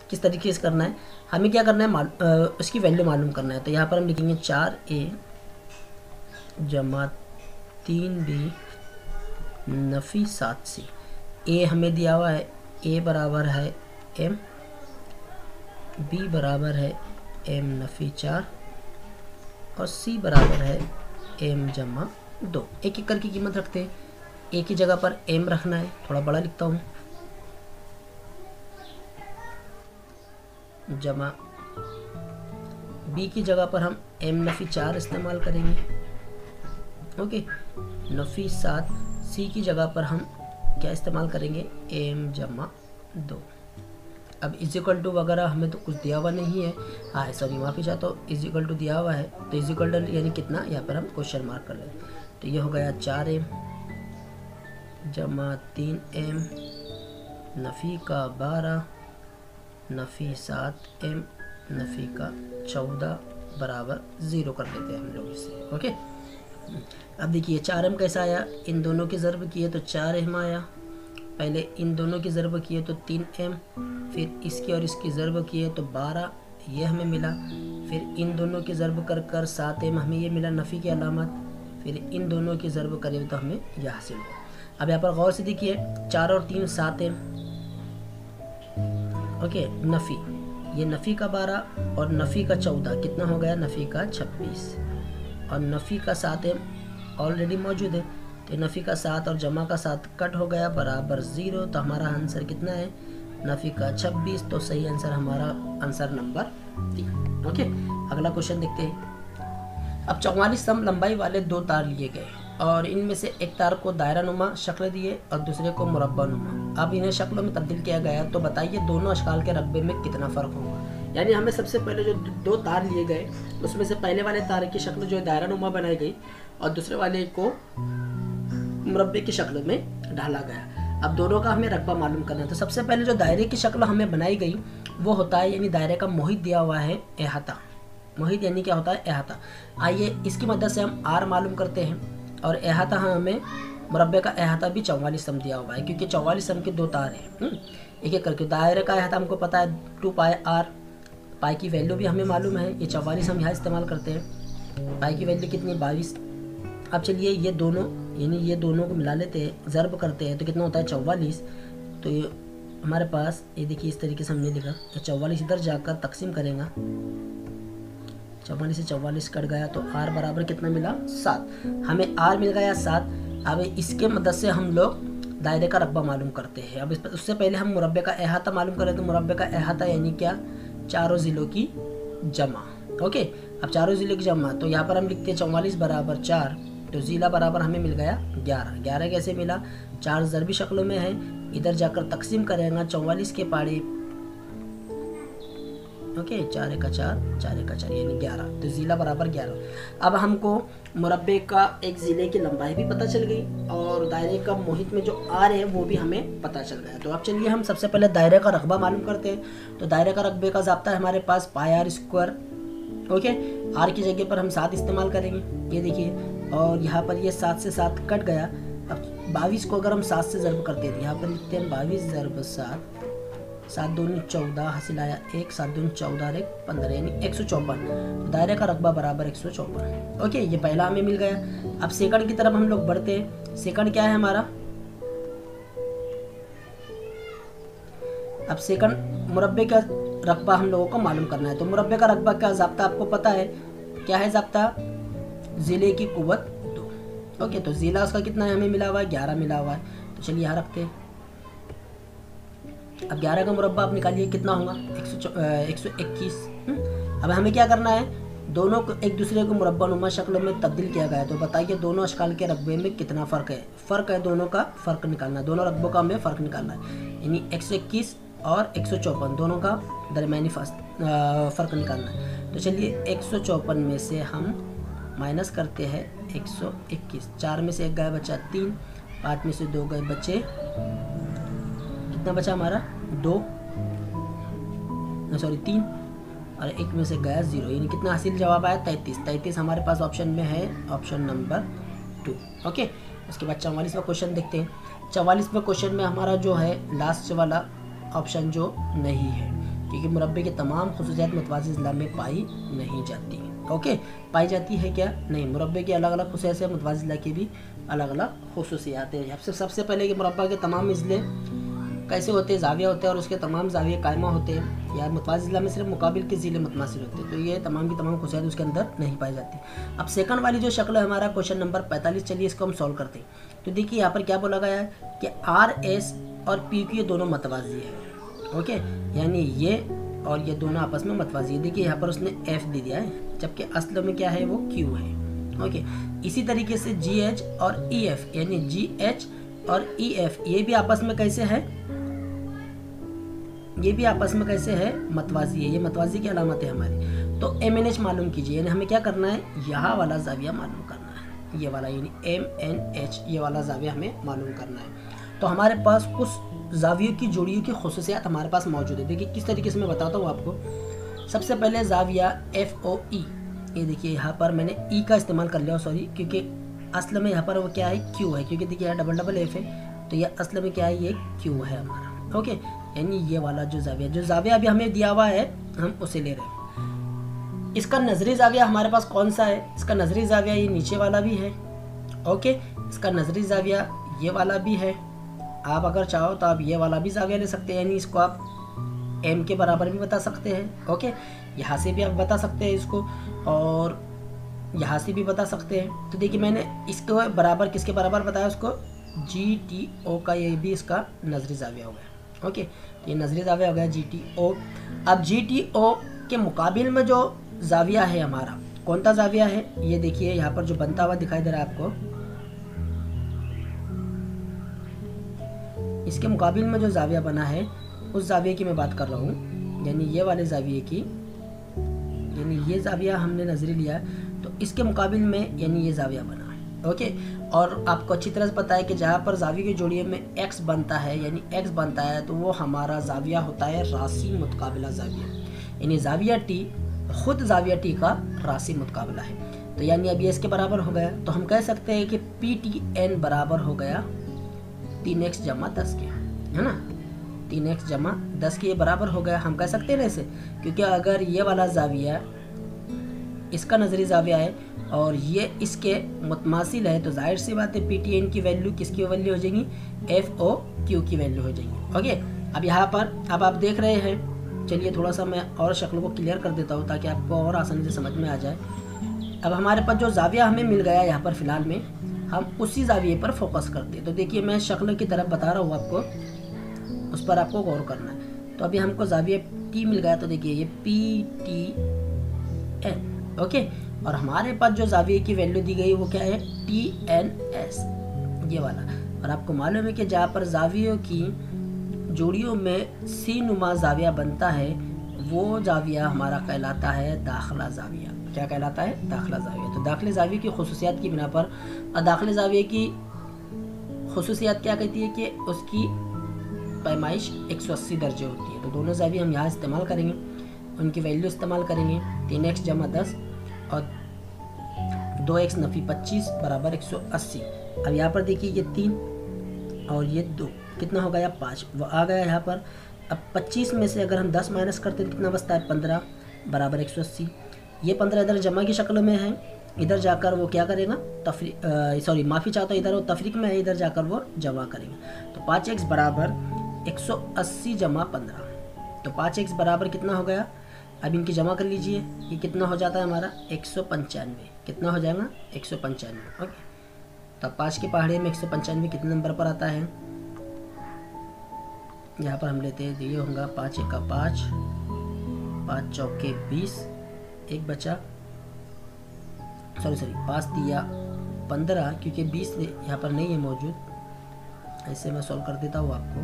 किस तरीके से करना है, हमें क्या करना है, उसकी वैल्यू मालूम करना है। तो यहाँ पर हम लिखेंगे 4a जमा 3b नफ़ी 7c। a हमें दिया हुआ है, a बराबर है m, b बराबर है m नफ़ी 4 और c बराबर है m जमा 2। एक एक करके कीमत रखते हैं। a की जगह पर m रखना है, थोड़ा बड़ा लिखता हूँ, जमा b की जगह पर हम m नफ़ी 4 इस्तेमाल करेंगे। ओके, नफ़ी 7। c की जगह पर हम क्या इस्तेमाल करेंगे, m जमा 2। अब इजिकल टू वगैरह हमें तो कुछ दिया हुआ नहीं है, हाँ सॉरी माफ़ी चाहता हूँ, इजिकल टू दिया हुआ है, तो इजिकल टू यानी कितना, यहाँ पर हम क्वेश्चन मार्क कर लें। तो ये हो गया 4m जमा 3m नफ़ी का 12 नफ़ी 7m नफ़ी का 14 बराबर 0 कर देते हैं हम लोग इसे। ओके, अब देखिए 4m कैसा आया, इन दोनों के ज़र्ब किए तो 4m आया, पहले इन दोनों की ज़र्ब किए तो 3m, फिर इसकी और इसकी ज़र्ब किए तो 12 ये हमें मिला, फिर इन दोनों की ज़र्ब कर कर 7m हमें ये मिला नफ़ी की अलामत, फिर इन दोनों की ज़र्ब करें तो हमें यह हासिल हुआ। अब यहाँ पर गौर से देखिए 4 और 3 7m, ओके, नफ़ी, ये नफ़ी का 12 और नफ़ी का 14 कितना हो गया, नफ़ी का 26 और नफ़ी का 7m ऑलरेडी मौजूद है, तो नफ़ी का 7 और जमा का 7 कट हो गया बराबर 0। तो हमारा आंसर कितना है, नफ़ी का 26। तो सही आंसर हमारा आंसर नंबर 3। ओके, अगला क्वेश्चन देखते हैं। अब 44 सम लंबाई वाले 2 तार लिए गए और इनमें से एक तार को दायरा नुमा शक्ल दिए और दूसरे को मुरब्बा नुमा। अब इन्हें शक्लों में तब्दील किया गया, तो बताइए दोनों अशकाल के रकबे में कितना फ़र्क होगा। यानी हमें सबसे पहले जो 2 तार लिए गए उसमें से पहले वाले तार की शक्ल जो है दायरा नुमा बनाई गई और दूसरे वाले को मुरब्बे की शक्ल में ढाला गया। अब दोनों का हमें रकबा मालूम करना है। तो सबसे पहले जो दायरे की शक्ल हमें बनाई गई वो होता है, यानी दायरे का मोहित दिया हुआ है अहाता। मोहित यानी क्या होता है, अहाता। आइए इसकी मदद से हम r मालूम करते हैं और अहाता हमें मुरब्बे का अहाता भी 44 सम दिया हुआ है, क्योंकि 44 सम के 2 तार हैं। एक एक करके दायरे का अहाता हमको पता है 2 पाई r, पाई की वैल्यू भी हमें मालूम है, ये 44 हम यहाँ इस्तेमाल करते हैं। पाई की वैल्यू कितनी, 22। अब चलिए ये दोनों, यानी ये दोनों को मिला लेते हैं, ज़र्ब करते हैं तो कितना होता है 44। तो ये हमारे पास, ये देखिए इस तरीके से हमने लिखा, तो 44 इधर जाकर तकसीम करेगा, 44 से 44 कट गया तो r बराबर कितना मिला, 7। हमें r मिल गया 7। अब इसके मदद से हम लोग दायरे का रकबा मालूम करते हैं। अब उससे पहले हम मुरब्बे का अहाता मालूम करें, तो मुरब्बे का अहाता यानी क्या, चारों ज़िलों की जमा। ओके, अब चारों ज़िलों की जमा, तो यहाँ पर हम लिखते हैं 44 बराबर 4, तो ज़िला बराबर हमें मिल गया 11। 11 कैसे मिला, 4 ज़रबी शक्लों में है, इधर जाकर तकसीम करेंगे 44 के पाड़े, ओके, 4 का 4, 4 का 4 यानी 11, तो ज़िला बराबर 11। अब हमको मुरब्बे का एक ज़िले की लंबाई भी पता चल गई और दायरे का मोहित में जो आर है वो भी हमें पता चल गया। तो अब चलिए हम सबसे पहले दायरे का रकबा मालूम करते हैं। तो दायरे का रकबे का ज़ाब्ता है हमारे पास पाई आर स्क्वायर। ओके, आर की जगह पर हम 7 इस्तेमाल करेंगे, ये देखिए, और यहाँ पर ये 7 से 7 कट गया। अब 22 को अगर हम 7 से ज़र्ब करते हैं, यहाँ पर लिखते हैं 22 ज़र्ब 7, 7 दूनी 14 हासिल आया 1, 7 दूनी 14 और 1 15 यानी 154। दायरे का रकबा बराबर 154। ओके, ये पहला हमें मिल गया। अब सेकंड की तरफ हम लोग बढ़ते हैं। सेकंड क्या है हमारा, अब सेकंड मुरब्बे का रकबा हम लोगों को मालूम करना है। तो मुरब्बे का रकबा का ज़ाब्ता आपको पता है, क्या है ज़ाब्ता, ज़िले की कुव्वत 2। ओके, तो ज़िला उसका कितना है, हमें मिला हुआ है 11 मिला हुआ है। तो चलिए यहाँ रखते हैं। अब 11 का मुरब्बा आप निकालिए, कितना होगा 121। अब हमें क्या करना है, दोनों को एक दूसरे को मुरब्बा नुमा शक्ल में तब्दील किया गया है। तो बताइए दोनों अशकाल के रकबे में कितना फ़र्क है। फ़र्क है, दोनों का फ़र्क निकालना है, दोनों रकबों का हमें फ़र्क निकालना है, यानी 121 और 154 दोनों का दरमियानी फ़र्क निकालना है। तो चलिए 154 में से हम माइनस करते हैं 121। 4 में से 1 गया बचा 3, 5 में से 2 गए बचे, कितना बचा हमारा 2, सॉरी 3, और 1 में से गया 0, यानी कितना हासिल जवाब आया 33। 33 हमारे पास ऑप्शन में है, ऑप्शन नंबर 2। ओके, उसके बाद 44वां क्वेश्चन देखते हैं। 44वें क्वेश्चन में हमारा जो है लास्ट वाला ऑप्शन जो नहीं है, क्योंकि मुरब्बे की तमाम खुसूसियात मुतवाज़िन अज़लाम में पाई नहीं जाती। ओके, पाई जाती है क्या? नहीं, मुरब्बे की अलग अलग खुसूसियात है, मुतवाज़िन अज़ला की भी अलग अलग खुसूसियात है। सबसे पहले कि मुरब्बा के तमाम इज़ले कैसे होते हैं, जाविया होते हैं और उसके तमाम जाविया कायमा होते हैं, या मुतवाज़िन अज़ला में सिर्फ मुकाबिल के ज़िले मुतमासिल होते हैं, तो ये तमाम की तमाम खुसूसियात उसके अंदर नहीं पाई जाती। अब सेकंड वाली जो शक्ल है हमारा क्वेश्चन नंबर 45, चलिए इसको हम सॉल्व करते हैं। तो देखिए यहाँ पर क्या बोला गया है कि RS और PQ ये दोनों मतवाज़ी है। ओके, यानी ये और ये दोनों आपस में मतवाज़ी है। देखिए यहाँ पर उसने F दे दिया है, जबकि असल में क्या है, वो Q है। ओके, इसी तरीके से GH और EF यानी GH और EF ये भी आपस में कैसे है, ये भी आपस में कैसे है, मतवाज़ी है। ये मतवाज़ी की अलामत है हमारी। तो MNH मालूम कीजिए, यानी हमें क्या करना है, यहाँ वाला जाविया मालूम करना है, ये वाला यानी MNH ये वाला जाविया हमें मालूम करना है। तो हमारे पास उस जावियों की जोड़ियों की खुसूसियात हमारे पास मौजूद है। देखिए किस तरीके से मैं बताता हूँ आपको। सबसे पहले जाविया FOE, ये देखिए यहाँ पर मैंने E का इस्तेमाल कर लिया, सॉरी, क्योंकि असल में यहाँ पर वो क्या है, Q है, क्योंकि देखिए यहाँ डबल F है, तो ये असल में क्या है, ये Q है हमारा। ओके, यानी ये वाला जो जाविया अभी हमें दिया हुआ है हम उसे ले रहे हैं। इसका नजरी जाविया हमारे पास कौन सा है, इसका नजरी जाविया ये नीचे वाला भी है। ओके, इसका नजरी जाविया ये वाला भी है। आप अगर चाहो तो आप ये वाला भी जाविया ले सकते हैं, यानी इसको आप M के बराबर भी बता सकते हैं। ओके, यहाँ से भी आप बता सकते हैं इसको, और यहाँ से भी बता सकते हैं। तो देखिए मैंने इसको बराबर किसके बराबर बताया, उसको GTO का, ये भी इसका नजरी जाविया हो गया। ओके, ये नजरी जाविया हो गया GTO। अब GTO के मुकाबिल में जो जाविया है हमारा, कौन सा जाविया है, ये देखिए यहाँ पर जो बनता हुआ दिखाई दे रहा है आपको, इसके मुकाबिल में जो जाविया बना है उस जाविये की मैं बात कर रहा हूँ, यानी ये वाले जाविये की, यानी ये जाविया हमने नजरी लिया तो इसके मुकाबिल में यानी ये जाविया बना है। ओके, और आपको अच्छी तरह से पता है कि जहाँ पर जाविये की जोड़ियों में X बनता है, यानी X बनता है, तो वो हमारा जाविया होता है रासी मुतकाबिला जाविया, यानी जाविया T खुद जाविया T का रासी मुतकाबिला है। तो यानी अब ये इसके बराबर हो गया, तो हम कह सकते हैं कि PTN बराबर हो गया 3x जमा 10 के, है ना, 3x जमा 10 के ये बराबर हो गया। हम कह सकते हैं ना इसे, क्योंकि अगर ये वाला जाविया इसका नजरी जाविया है और ये इसके मुतमासिल है, तो जाहिर सी बात है PTN की वैल्यू किसकी वैल्यू हो जाएगी, FOQ की वैल्यू हो जाएगी। ओके, अब यहाँ पर अब आप देख रहे हैं, चलिए थोड़ा सा मैं और शक्ल को क्लियर कर देता हूँ ताकि आपको और आसानी से समझ में आ जाए। अब हमारे पास जो जाविया हमें मिल गया यहाँ पर फिलहाल में, हम उसी जाविये पर फोकस करते हैं। तो देखिए मैं शक्ल की तरफ बता रहा हूँ आपको, उस पर आपको गौर करना है। तो अभी हमको जाविया T मिल गया, तो देखिए ये PTN। ओके, और हमारे पास जो जाविये की वैल्यू दी गई वो क्या है, TNS ये वाला। और आपको मालूम है कि जहाँ पर जावियों की जोड़ियों में सी नुमा जाविया बनता है वो जाविया हमारा कहलाता है दाखिला जाविया। क्या कहलाता है, दाखिला जाविया। तो दाखिले जाविये की खुसूसियात की बिना पर, दाखिले जाविये की खुसूसियात क्या कहती है कि उसकी पैमाइश 180 दर्जे होती है। तो दोनों जाविये हम यहाँ इस्तेमाल करेंगे, उनकी वैल्यू इस्तेमाल करेंगे, 3x जमा 10 और 2x नफी 25 बराबर 180। अब यहाँ पर देखिए ये 3 और ये 2 कितना हो गया, 5 वो आ गया यहाँ पर। अब 25 में से अगर हम 10 माइनस करते हैं तो कितना बचता है, 15 बराबर 180। ये 15 इधर जमा की शक्ल में है, इधर जाकर वो क्या करेगा, सॉरी माफ़ी चाहता हूँ, इधर वो तफरीक में है, इधर जाकर वो जमा करेंगे। तो 5x बराबर 180 जमा 15, तो 5x बराबर कितना हो गया, अब इनकी जमा कर लीजिए, ये कितना हो जाता है हमारा 195, कितना हो जाएगा 195। ओके, तो 5 के पहाड़े में 195 कितने नंबर पर आता है, यहाँ पर हम लेते हैं, ये होगा 5 1 का 5, 5 चौके 20, एक बचा, सॉरी 5 दिया 15, क्योंकि 20 यहाँ पर नहीं है मौजूद, ऐसे मैं सॉल्व कर देता हूँ आपको।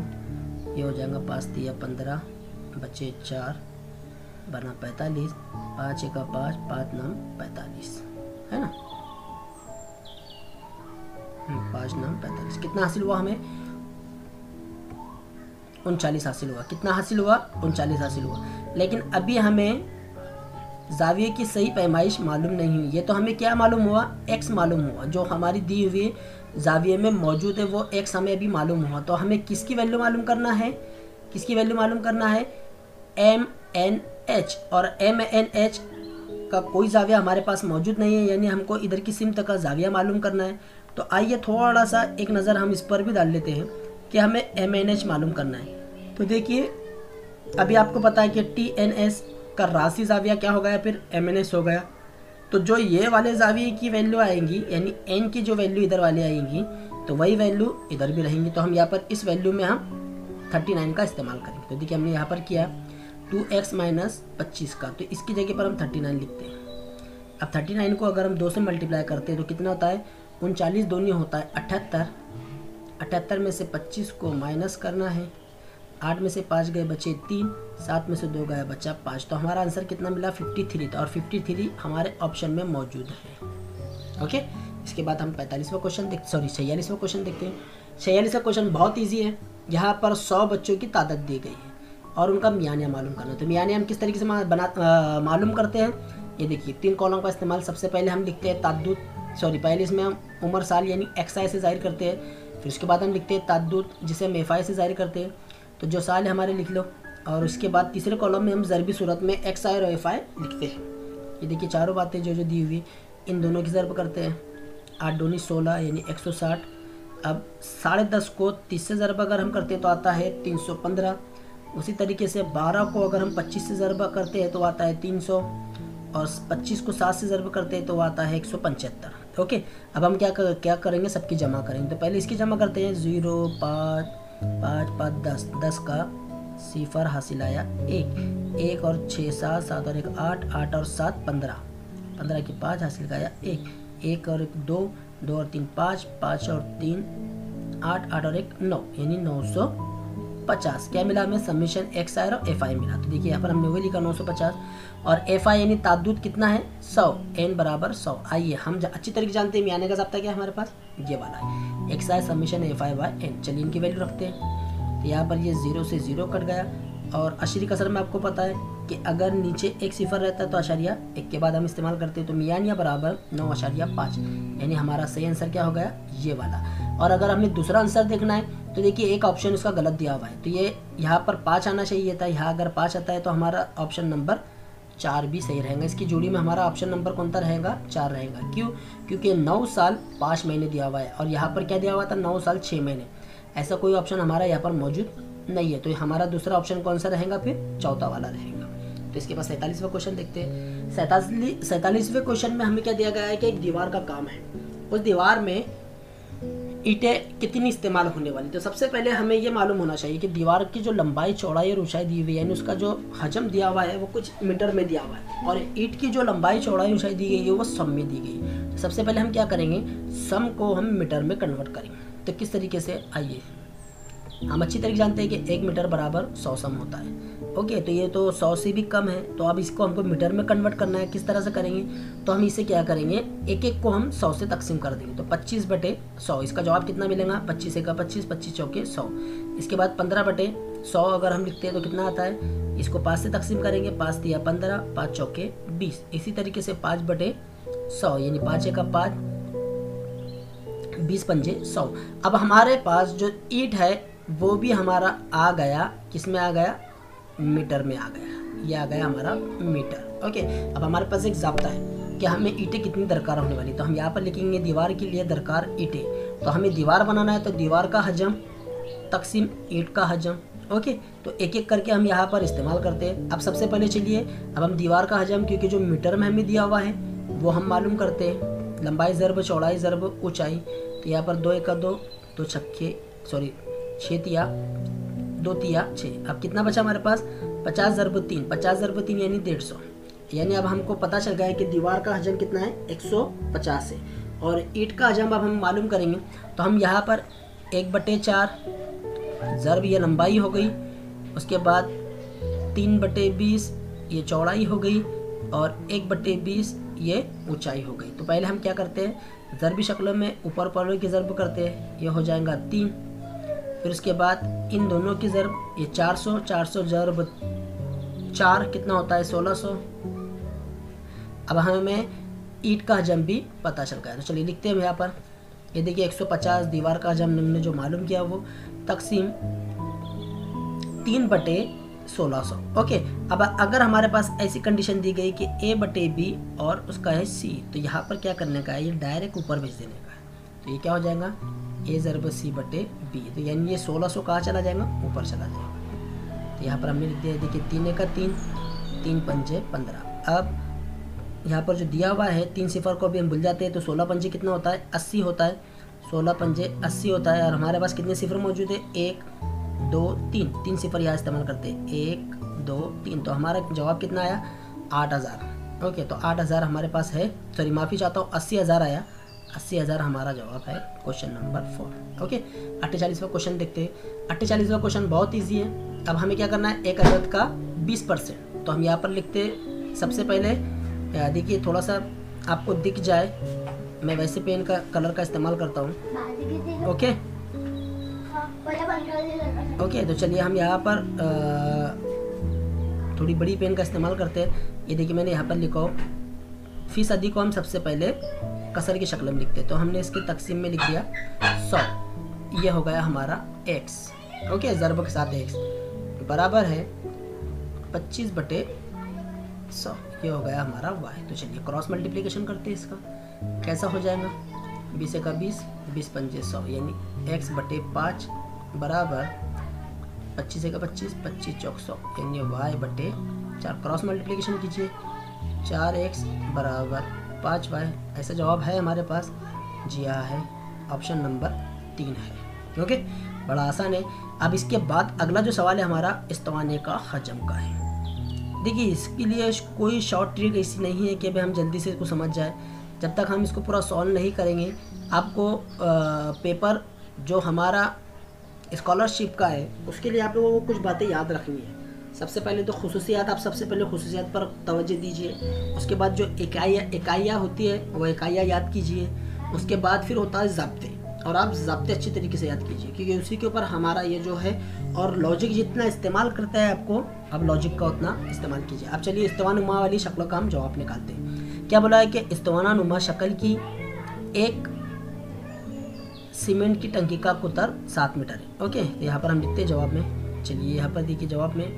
ये हो जाएगा 5 दिया 15, बचे 4 बना 45, 5 1 का 5, 5 9 45, है ना, 5 9 45। कितना हासिल हुआ हमें, 39 हासिल हुआ। कितना हासिल हुआ, 39 हासिल हुआ। लेकिन अभी हमें जाविये की सही पैमाइश मालूम नहीं हुई। ये तो हमें क्या मालूम हुआ, x मालूम हुआ, जो हमारी दी हुई जाविये में मौजूद है वो x हमें अभी मालूम हुआ। तो हमें किसकी वैल्यू मालूम करना है, किसकी वैल्यू मालूम करना है, MNH, और MNH का कोई जाविया हमारे पास मौजूद नहीं है, यानी हमको इधर की सिमत का जाविया मालूम करना है। तो आइए थोड़ा सा एक नज़र हम इस पर भी डाल लेते हैं कि हमें MNH मालूम करना है। तो देखिए अभी आपको पता है कि TNS का राशि जाविया क्या हो गया, फिर MNS हो गया। तो जो ये वाले जाविये की वैल्यू आएंगी, यानी n की जो वैल्यू इधर वाली आएंगी, तो वही वैल्यू इधर भी रहेंगी। तो हम यहाँ पर इस वैल्यू में हम 39 का इस्तेमाल करेंगे। तो देखिए हमने यहाँ पर किया 2x माइनस 25 का, तो इसकी जगह पर हम 39 लिखते हैं। अब 39 को अगर हम 2 से मल्टीप्लाई करते हैं तो कितना होता है, 39 दूनी होता है 78। 78 में से 25 को माइनस करना है, 8 में से 5 गए बचे 3, 7 में से 2 गए बचा 5। तो हमारा आंसर कितना मिला, 53 था, और 53 हमारे ऑप्शन में मौजूद है। ओके, इसके बाद हम 46वां क्वेश्चन 46वां क्वेश्चन देखते हैं। 46वां क्वेश्चन बहुत ईजी है। यहाँ पर 100 बच्चों की तादाद दी गई है और उनका मियानिया मालूम करना। तो मियानिया हम किस तरीके से मालूम करते हैं, ये देखिए 3 कॉलम का इस्तेमाल। सबसे पहले हम लिखते हैं ताद्दुत, पहले इसमें हम उम्र साल यानी XI से जाहिर करते हैं। फिर उसके बाद हम लिखते हैं ताद्दुत, जिसे हम FI से जाहिर करते हैं। तो जो साल है हमारे लिख लो, और उसके बाद तीसरे कॉलम में हम ज़रबी सूरत में XI और FI लिखते हैं। ये देखिए चारों बातें जो दी हुई इन दोनों की ज़रब करते हैं। 8 दूनी 16 यानी 160। अब 10.5 को 30 से ज़रब अगर हम करते हैं तो आता है 315। उसी तरीके से 12 को अगर हम 25 से ज़रब करते हैं तो आता है 300, और 25 को 7 से ज़रब करते हैं तो आता है 175। ओके, अब हम क्या करेंगे, सबकी जमा करेंगे। तो पहले इसकी जमा करते हैं। 0 5 5 5 10, 10 का 0 हासिल आया 1, 1 और 6 7, 7 और 1 8, 8 और 7 15, 15 की 5 हासिल आया 1, 1 और 1 2, 2 और 3 5, 5 और 3 8, 8 और 1 9, यानी 950। क्या मिला हमें, समीशन XI और FI मिला। तो देखिए यहाँ पर हमने वही लिखा 950, और FI यानी ताद्दुत कितना है 100, n बराबर 100। आइए हम अच्छी तरीके जानते हैं मियाने का ज़ाब्ता क्या है हमारे पास, ये वाला है XI समीशन FI बाय n। चलिए इनकी वैल्यू रखते हैं। तो यहाँ पर ये 0 से 0 कट गया, और अशरी कसर में आपको पता है कि अगर नीचे एक सिफर रहता है तो अशारिया 1 के बाद हम इस्तेमाल करते हैं। तो मियानिया बराबर 9.5, यानी हमारा सही आंसर क्या हो गया, ये वाला। और अगर हमें दूसरा आंसर देखना है तो देखिए एक ऑप्शन उसका गलत दिया हुआ है, तो ये यहाँ पर 5 आना चाहिए था, यहाँ अगर 5 आता है तो हमारा ऑप्शन नंबर 4 भी सही रहेगा। इसकी जोड़ी में हमारा ऑप्शन नंबर कौन सा रहेगा, 4 रहेगा। क्यों, क्योंकि 9 साल 5 महीने दिया हुआ है, और यहाँ पर क्या दिया हुआ था, 9 साल 6 महीने। ऐसा कोई ऑप्शन हमारा यहाँ पर मौजूद नहीं है, तो हमारा दूसरा ऑप्शन कौन सा रहेगा, फिर चौथा वाला रहेगा। तो इसके बाद 47वां क्वेश्चन देखते हैं। 47वें क्वेश्चन में हमें क्या दिया गया है कि एक दीवार का काम है, उस दीवार में ईंटें कितनी इस्तेमाल होने वाली। तो सबसे पहले हमें ये मालूम होना चाहिए कि दीवार की जो लंबाई चौड़ाई और ऊंचाई दी हुई है, यानी उसका जो हजम दिया हुआ है वो कुछ मीटर में दिया हुआ है, और ईंट की जो लंबाई चौड़ाई ऊंचाई दी गई है वो सम में दी गई है। तो सबसे पहले हम क्या करेंगे, सम को हम मीटर में कन्वर्ट करेंगे। तो किस तरीके से, आइए हम अच्छी तरीके जानते हैं कि 1 मीटर बराबर 100 सम होता है। ओके, तो ये तो 100 से भी कम है, तो अब इसको हमको मीटर में कन्वर्ट करना है। किस तरह से करेंगे, तो हम इसे क्या करेंगे, एक को हम 100 से तकसीम कर देंगे। तो 25/100, इसका जवाब कितना मिलेगा, 25 का 25, 25 चौके 100। इसके बाद 15/100 अगर हम लिखते हैं तो कितना आता है, इसको 5 से तकसीम करेंगे, 5 दिया 15, 5 चौके 20। इसी तरीके से 5/100 यानी 5 का 5, 20 पंजे 100। अब हमारे पास जो ईंट है वो भी हमारा आ गया, किस में आ गया, मीटर में आ गया। ये आ गया हमारा मीटर। ओके, अब हमारे पास एक ज़ाब्ता है कि हमें ईंटें कितनी दरकार होने वाली। तो हम यहाँ पर लिखेंगे दीवार के लिए दरकार ईंटें। तो हमें दीवार बनाना है तो दीवार का हजम तकसीम ईंट का हजम। ओके, तो एक एक करके हम यहाँ पर इस्तेमाल करते हैं। अब सबसे पहले चलिए अब हम दीवार का हजम, क्योंकि जो मीटर में हमें दिया हुआ है वो हम मालूम करते हैं। लंबाई ज़रब चौड़ाई ज़रब ऊंचाई। तो यहाँ पर 2 1 2, 2 छक्के 6 तिया 2 तिया 6। अब कितना बचा हमारे पास, 50 ज़रब 3, 50 ज़रब 3 यानी 150। यानी अब हमको पता चल गया है कि दीवार का हजम कितना है, 150 है। और ईंट का हजम अब हम मालूम करेंगे। तो हम यहाँ पर 1/4 ज़रब ये लंबाई हो गई, उसके बाद 3/20 ये चौड़ाई हो गई, और 1/20 ये ऊंचाई हो गई। तो पहले हम क्या करते हैं, ज़रबी शक्लों में ऊपर वालों की ज़रब करते हैं, ये हो जाएगा 3। फिर उसके बाद इन दोनों की ज़रब, ये 400, 400 ज़रब 4 कितना होता है, 1600। अब हमें ईंट का हजम भी पता चल गया। तो चलिए लिखते हैं यहाँ पर, ये देखिए 150 दीवार का हजम हमने जो मालूम किया वो तकसीम 3/4 1600। ओके, अब अगर हमारे पास ऐसी कंडीशन दी गई कि a बटे बी और उसका है c, तो यहाँ पर क्या करने का है, ये डायरेक्ट ऊपर भेज देने का है। तो ये क्या हो जाएगा, a ज़रब c बटे b, तो यानी ये 1600 कहाँ चला जाएगा, ऊपर चला जाएगा। तो यहाँ पर हमने लिख दिया, देखिए 3 का 3, 3 पंजे 15। अब यहाँ पर जो दिया हुआ है 3 सिफर को भी हम भूल जाते हैं, तो 16 पंजे कितना होता है, 80 होता है। 16 पंजे 80 होता है, और हमारे पास कितने सिफर मौजूद है, 1 2 3, 3 सिफर यहाँ इस्तेमाल करते हैं, 1 2 3, तो हमारा जवाब कितना आया, 8000। ओके, तो 8000 हमारे पास है, सॉरी माफ़ी चाहता हूँ, 80,000 आया। 80,000 हमारा जवाब है क्वेश्चन नंबर 4। ओके, 48वां क्वेश्चन देखते हैं। 48वां क्वेश्चन बहुत ईजी है। अब हमें क्या करना है, एक अदद का 20%, तो हम यहाँ पर लिखते सबसे पहले, देखिए थोड़ा सा आपको दिख जाए, मैं वैसे पेन का कलर का इस्तेमाल करता हूँ। ओके ओके, तो चलिए हम यहाँ पर थोड़ी बड़ी पेन का इस्तेमाल करते हैं। ये देखिए मैंने यहाँ पर लिखा हो, फीसदी को हम सबसे पहले कसर की शक्ल में लिखते हैं, तो हमने इसके तकसीम में लिख दिया 100। ये हो गया हमारा x। ओके, ज़रब के साथ x बराबर है 25 बटे 100, ये हो गया हमारा y। तो चलिए क्रॉस मल्टीप्लिकेशन करते हैं इसका, कैसा हो जाएगा, 20 का 20, 20 पंजे 100, यानी x बटे 5 बराबर 25 का 25, 25 चौक 100, यानी y बटे 4। क्रॉस मल्टीप्लिकेशन कीजिए, 4x बराबर 5y। ऐसा जवाब है हमारे पास, जी हाँ है, ऑप्शन नंबर 3 है। ओके, बड़ा आसान है। अब इसके बाद अगला जो सवाल है हमारा इस्तवाने का हजम का है। देखिए इसके लिए कोई शॉर्ट ट्रिक ऐसी नहीं है कि भाई हम जल्दी से इसको समझ जाए। जब तक हम इसको पूरा सॉल्व नहीं करेंगे, आपको पेपर जो हमारा स्कॉलरशिप का है उसके लिए आप लोगों को कुछ बातें याद रखनी है। सबसे पहले तो खुसूसियात, आप सबसे पहले खुसूसियात पर तवज्जो दीजिए। उसके बाद जो इकाइयाँ होती है वो इकाइयाँ याद कीजिए। उसके बाद फिर होता है ज़ब्ते, और आप ज़ब्ते अच्छी तरीके से याद कीजिए, क्योंकि उसी के ऊपर हमारा ये जो है, और लॉजिक जितना इस्तेमाल करता है आपको, अब लॉजिक का उतना इस्तेमाल कीजिए। अब चलिए इस्तवानुमा वाली शक्लों का हम जवाब निकालते हैं। क्या बोला है कि इस्तवानुमा शक्ल की एक सीमेंट की टंकी का कुतर 7 मीटर है। ओके, तो यहाँ पर हम लिखते हैं जवाब में। चलिए यहाँ पर देखिए जवाब में,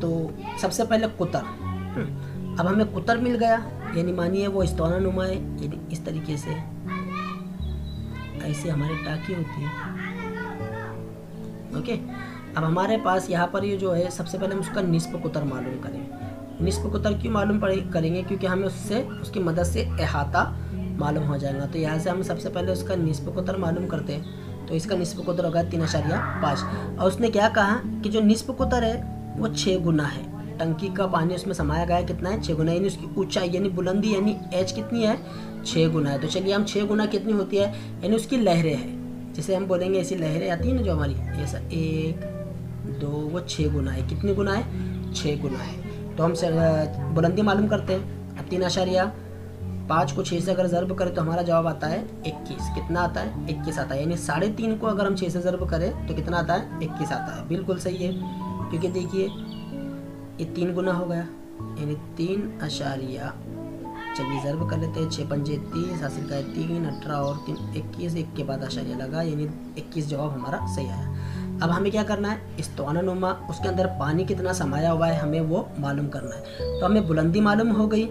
तो सबसे पहले कुतर। अब हमें कुतर मिल गया, यानी मानिए वो इस्तवानुमा है, यानी इस तरीके से ऐसे हमारी टाँकी होती है। ओके, अब हमारे पास यहाँ पर ये जो है, सबसे पहले हम उसका निस्ब कुतर मालूम करें। निस्ब कुतर क्यों मालूम करेंगे, क्योंकि हमें उससे उसकी मदद से अहाता मालूम हो जाएगा। तो यहाँ से हम सबसे पहले उसका निस्ब कुतर मालूम करते हैं, तो इसका निस्ब कुतर होगा 3.5। और उसने क्या कहा कि जो निस्ब कुतर है वो 6 गुना है। टंकी का पानी उसमें समाया गया है, कितना है, 6 गुना, यानी उसकी ऊंचाई यानी बुलंदी यानी h कितनी है, 6 गुना है। तो चलिए हम 6 गुना कितनी होती है, यानी उसकी लहरें हैं, जिसे हम बोलेंगे ऐसी लहरें आती है ना जो हमारी, ऐसा 1 2, वो 6 गुना है। कितनी गुना है, 6 गुना है। तो हम बुलंदी मालूम करते हैं। अब 3.5 को 6 से अगर ज़र्ब करें तो हमारा जवाब आता है 21। कितना आता है, 21 आता है। यानी 3.5 को अगर हम 6 से ज़र्ब करें तो कितना आता है, 21 आता है। बिल्कुल सही है, क्योंकि देखिए ये 3 गुना हो गया, यानी 3. चलिए ज़र्ब कर लेते हैं, 6 पंजे 30, हासिल का है 3, 18 और 3 21, एक के बाद आशारिया लगा, यानी 21 जवाब हमारा सही आया। अब हमें क्या करना है, इस्तवानुमा, उसके अंदर पानी कितना समाया हुआ है हमें वो मालूम करना है। तो हमें बुलंदी मालूम हो गई,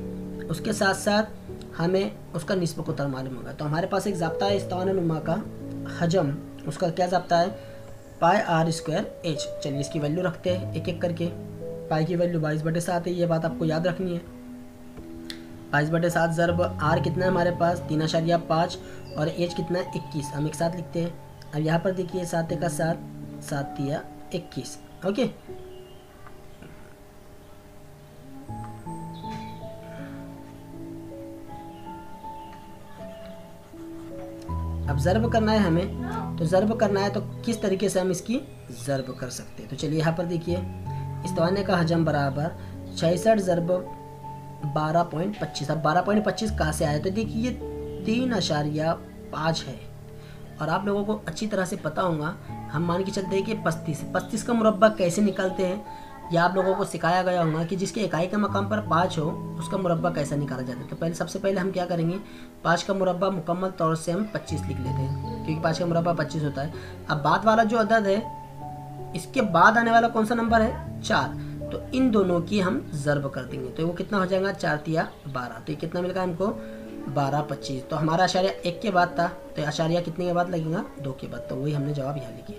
उसके साथ साथ हमें उसका निस्ब कुतर मालूम होगा। तो हमारे पास एक ज़ाब्ता है इस्तवानुमा का हजम, उसका क्या ज़ाब्ता है, πr²h। चलिए इसकी वैल्यू रखते हैं एक एक करके। पाई की वैल्यू 22/7 है, ये बात आपको याद रखनी है। 22/7 ज़रब आर कितना है हमारे पास, 3.5, और एच कितना है, 21। हम एक साथ लिखते हैं। अब यहाँ पर देखिए 7 का 7, 7 या 21। ओके, अब ज़र्ब करना है हमें, तो ज़र्ब करना है तो किस तरीके से हम इसकी ज़र्ब कर सकते हैं। तो चलिए यहाँ पर देखिए, इस्तवाने का हजम बराबर 66 ज़रब 12.25। अब 12.25 कहाँ से आया, तो देखिए 3.5 है, और आप लोगों को अच्छी तरह से पता होगा। हम मान के चलते हैं कि 35 का मुरब्बा कैसे निकालते हैं, या आप लोगों को सिखाया गया होगा कि जिसके इकाई के मकाम पर 5 हो उसका मुरब्बा कैसा निकाला जाता है। तो सबसे पहले हम क्या करेंगे, 5 का मुरब्बा मुकम्मल तौर से हम 25 लिख लेते हैं। क्योंकि 5 का मुरब्बा 25 होता है। अब बाद वाला जो अदद है, इसके बाद आने वाला कौन सा नंबर है, 4, तो इन दोनों की हम ज़र्ब कर देंगे, तो वो कितना हो जाएगा, 4 तिया 12, तो ये कितना मिलेगा हमको, 12 25। तो हमारा आशारिया 1 के बाद था, तो आशारिया कितने के बाद लगेगा, 2 के बाद, तो वही हमने जवाब यहाँ लिखी।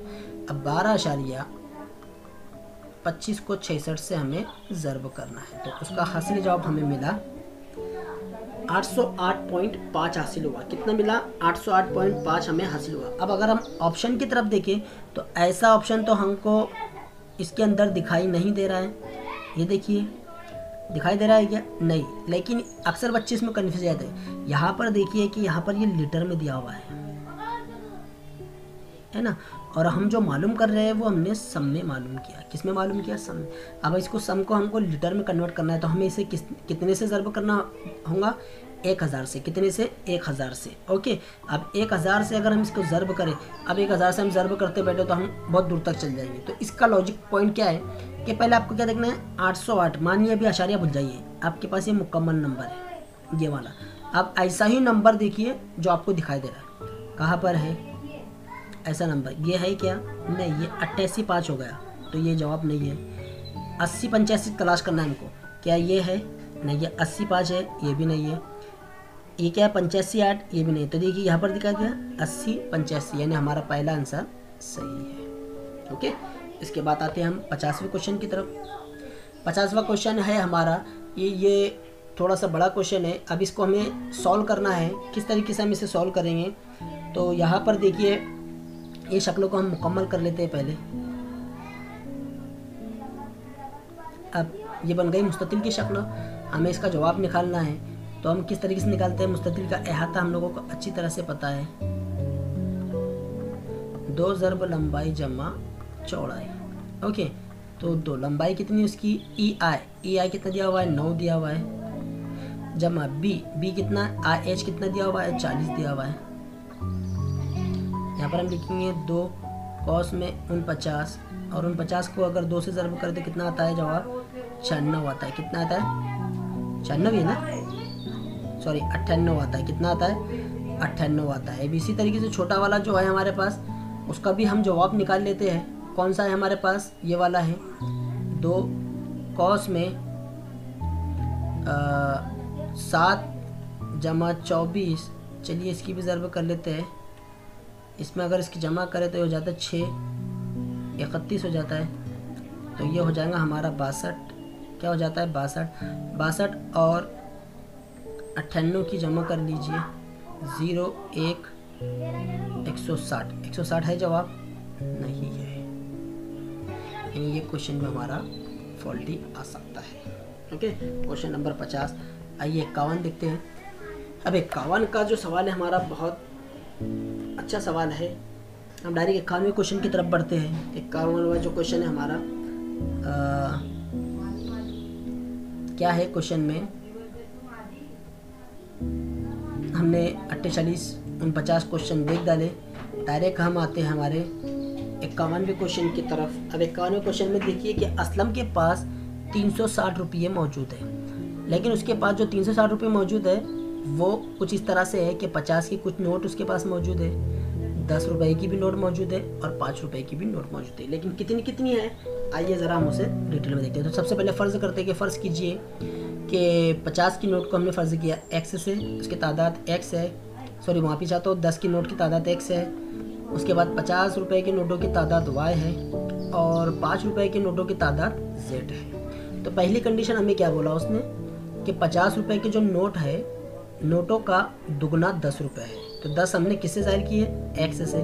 अब 12.25 को 66 से हमें ज़र्ब करना है, तो उसका हासिल जवाब हमें मिला 808.5 हासिल हुआ। कितना मिला, 808.5 हमें हासिल हुआ। अब अगर हम ऑप्शन की तरफ देखें तो ऐसा ऑप्शन तो हमको इसके अंदर दिखाई नहीं दे रहा है, ये देखिए दिखाई दे रहा है क्या, नहीं, लेकिन अक्सर बच्चे इसमें कन्फ्यूज जाते हैं। यहाँ पर देखिए कि यहाँ पर ये लीटर में दिया हुआ है ना, और हम जो मालूम कर रहे हैं वो हमने सम में मालूम किया। किस में मालूम किया, सम में। अब इसको सम को हमको लीटर में कन्वर्ट करना है, तो हमें इसे कितने से ज़र्ब करना होगा, 1000 से। कितने से, 1000 से। ओके, अब 1000 से अगर हम इसको ज़र्ब करें, अब 1000 से हम ज़र्ब करते बैठे तो हम बहुत दूर तक चल जाएंगे। तो इसका लॉजिक पॉइंट क्या है कि पहले आपको क्या देखना है, 808, मानिए अभी आशारिया भूल जाइए, आपके पास ये मुकम्मल नंबर है, ये वाला। अब ऐसा ही नंबर देखिए जो आपको दिखाई दे रहा है, कहाँ पर है ऐसा नंबर, ये है क्या, नहीं, ये 88.5 हो गया, तो ये जवाब नहीं है। 8085 तलाश करना है हमको, क्या ये है, नहीं, ये 85 है, ये भी नहीं है। ये क्या है, 85.8, ये भी नहीं। तो देखिए यहाँ पर दिखा दिया 8085, यानी हमारा पहला आंसर सही है। ओके, इसके बाद आते हैं हम 50वें क्वेश्चन की तरफ। 50वां क्वेश्चन है हमारा, ये थोड़ा सा बड़ा क्वेश्चन है। अब इसको हमें सॉल्व करना है, किस तरीके से हम इसे सॉल्व करेंगे, तो यहाँ पर देखिए ये शक्लों को हम मुकम्मल कर लेते हैं पहले। अब ये बन गई मुस्ततिल की शक्ल, हमें इसका जवाब निकालना है, तो हम किस तरीके से निकालते हैं, मुस्ततिल का अहाता हम लोगों को अच्छी तरह से पता है, 2 ज़र्ब लंबाई जमा चौड़ाई। ओके, तो 2 लंबाई कितनी उसकी, ई आई कितना दिया हुआ है, 9 दिया हुआ है, जमा बी कितना, एच कितना दिया हुआ है, 40 दिया हुआ है। यहाँ पर हम लिखेंगे 2 कॉस में 49, और 49 को अगर 2 से ज़र्ब कर दे कितना आता है, जवाब 96 आता है। कितना आता है, 96 है ना, सॉरी 98 आता है। कितना आता है, 98 आता है। इसी तरीके से छोटा वाला जो है हमारे पास, उसका भी हम जवाब निकाल लेते हैं। कौन सा है हमारे पास, ये वाला है, 2 कॉस में 7 जमा 24, चलिए इसकी भी ज़र्ब कर लेते हैं। इसमें अगर इसकी जमा करें तो ये हो जाता है 6 31 हो जाता है, तो ये हो जाएगा हमारा 62। क्या हो जाता है, 62 और 98 की जमा कर लीजिए, 0 1 160 है, जवाब नहीं है, यानी ये क्वेश्चन में हमारा फॉल्टी आ सकता है। Okay, question number 50। आइए 51 देखते हैं। अब 51 का जो सवाल है हमारा बहुत अच्छा सवाल है। हम डायरेक्ट 51वें क्वेश्चन की तरफ बढ़ते हैं। 51वां जो क्वेश्चन है हमारा क्या है, क्वेश्चन में हमने 48 49 क्वेश्चन देख डाले, डायरेक्ट हम आते हैं हमारे 51वें क्वेश्चन की तरफ। अब 51वें क्वेश्चन में देखिए कि असलम के पास 360 रुपये मौजूद है, लेकिन उसके पास जो 360 रुपये मौजूद है वो कुछ इस तरह से है कि 50 की कुछ नोट उसके पास मौजूद है, 10 रुपए की भी नोट मौजूद है और 5 रुपए की भी नोट मौजूद है, लेकिन कितनी कितनी है, आइए ज़रा हम उसे डिटेल में देखते हैं। तो सबसे पहले फ़र्ज़ करते हैं कि फ़र्ज़ कीजिए कि 50 की नोट को हमने फ़र्ज़ किया x से, उसकी तादाद x है, सॉरी माफ़ी चाहता हूँ, 10 की नोट की तादाद x है, उसके बाद 50 रुपए के नोटों की तादाद y है और 5 रुपए के नोटों की तादाद z है। तो पहली कंडीशन हमें क्या बोला उसने कि 50 रुपए के जो नोट है, नोटों का दुगना 10 रुपये है, तो 10 हमने किससे ज़ाहिर किए, x से,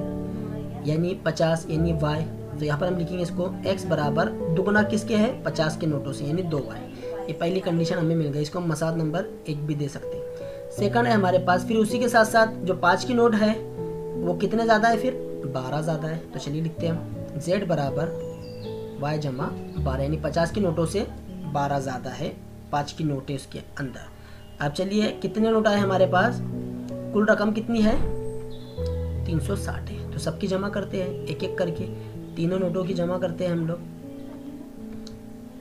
यानी 50 यानी y। तो यहाँ पर हम लिखेंगे इसको x बराबर दुगना किसके है, 50 के नोटों से, यानी 2y। ये पहली कंडीशन हमें मिल गई, इसको हम मसाद नंबर 1 भी दे सकते हैं। सेकंड है हमारे पास, फिर उसी के साथ साथ जो 5 की नोट है वो कितने ज़्यादा है, फिर 12 ज़्यादा है। तो चलिए लिखते हैं हम z बराबर y जमा 12, यानी 50 की नोटों से 12 ज़्यादा है 5 की नोटें उसके अंदर। अब चलिए कितने नोट आए हमारे पास, कुल रकम कितनी है, 360 है। तो सबकी जमा करते हैं एक एक करके, तीनों नोटों की जमा करते हैं हम लोग।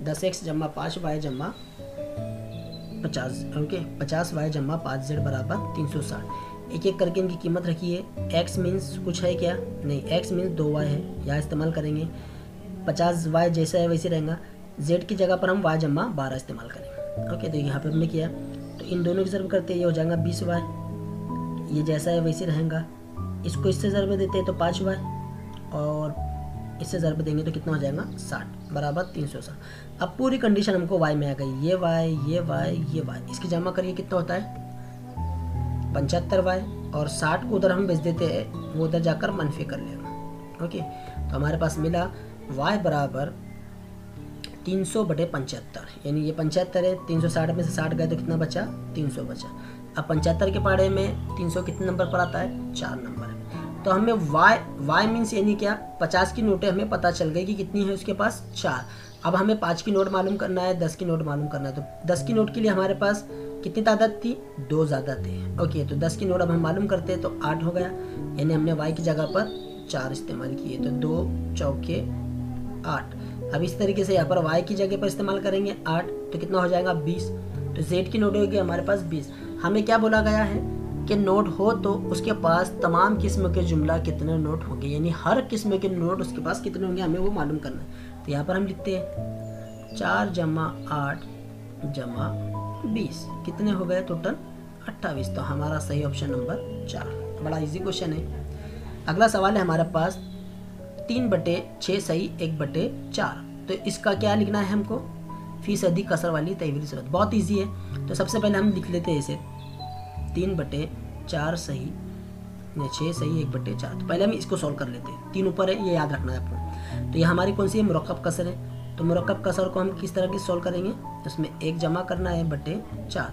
10x जमा 5y जमा 50, ओके, 50y जमा 5z बराबर 360। एक एक करके इनकी कीमत रखिए। x मीन्स कुछ है क्या, नहीं, x मीन्स 2y है, यहाँ इस्तेमाल करेंगे। 50y जैसा है वैसे रहेगा, z की जगह पर हम y जमा 12 इस्तेमाल करेंगे। ओके, तो यहाँ पर हमने किया, तो इन दोनों की ज़रब करते हैं, ये हो जाएगा 20y, ये जैसा है वैसे रहेगा। इसको इससे ज़रब देते हैं तो 5y, और इससे ज़रब देंगे तो कितना हो जाएगा 60 बराबर 360। अब पूरी कंडीशन हमको y में आ गई, ये y, ये y, ये y, इसकी जमा करिए कितना होता है 75y, और 60 को उधर हम भेज देते हैं, वो उधर जाकर मनफी कर लेगा। ओके, तो हमारे पास मिला y बराबर 300/75, यानी ये 75 है, 360 में से 60 गए तो कितना बचा 300 बचा। अब 75 के पाड़े में 300 कितने नंबर पर आता है 4 नंबर है। तो हमें y मीन्स यानी क्या 50 की नोटें हमें पता चल गई कि कितनी है उसके पास 4। अब हमें 5 की नोट मालूम करना है, 10 की नोट मालूम करना है। तो 10 की नोट के लिए हमारे पास कितनी तादाद थी 2 ज़्यादा थे। ओके, तो 10 की नोट अब हम मालूम करते हैं तो 8 हो गया, यानी हमने y की जगह पर 4 इस्तेमाल किए, तो 2 चौके 8। अब इस तरीके से यहाँ पर y की जगह पर इस्तेमाल करेंगे 8, तो कितना हो जाएगा 20। तो z की नोट होगी हमारे पास 20। हमें क्या बोला गया है कि नोट हो तो उसके पास तमाम किस्म के जुमला कितने नोट होंगे, यानी हर किस्म के नोट उसके पास कितने होंगे हमें वो मालूम करना है। तो यहाँ पर हम लिखते हैं 4 जमा 8 जमा 20, कितने हो गए टोटल 28। तो हमारा सही ऑप्शन नंबर 4। बड़ा इजी क्वेश्चन है। अगला सवाल है हमारे पास 3/6 सही 1/4। तो इसका क्या लिखना है हमको, फीसदी कसर वाली तहवीली सूरत। बहुत इजी है। तो सबसे पहले हम लिख लेते हैं इसे 3/4 सही 6 सही 1/4। तो पहले हम इसको सॉल्व कर लेते हैं। 3 ऊपर है, ये याद रखना है आपको। तो ये हमारी कौन सी है मुरक्कब कसर है। तो मुरक्कब कसर को हम किस तरह की सॉल्व करेंगे, उसमें 1 जमा करना है /4।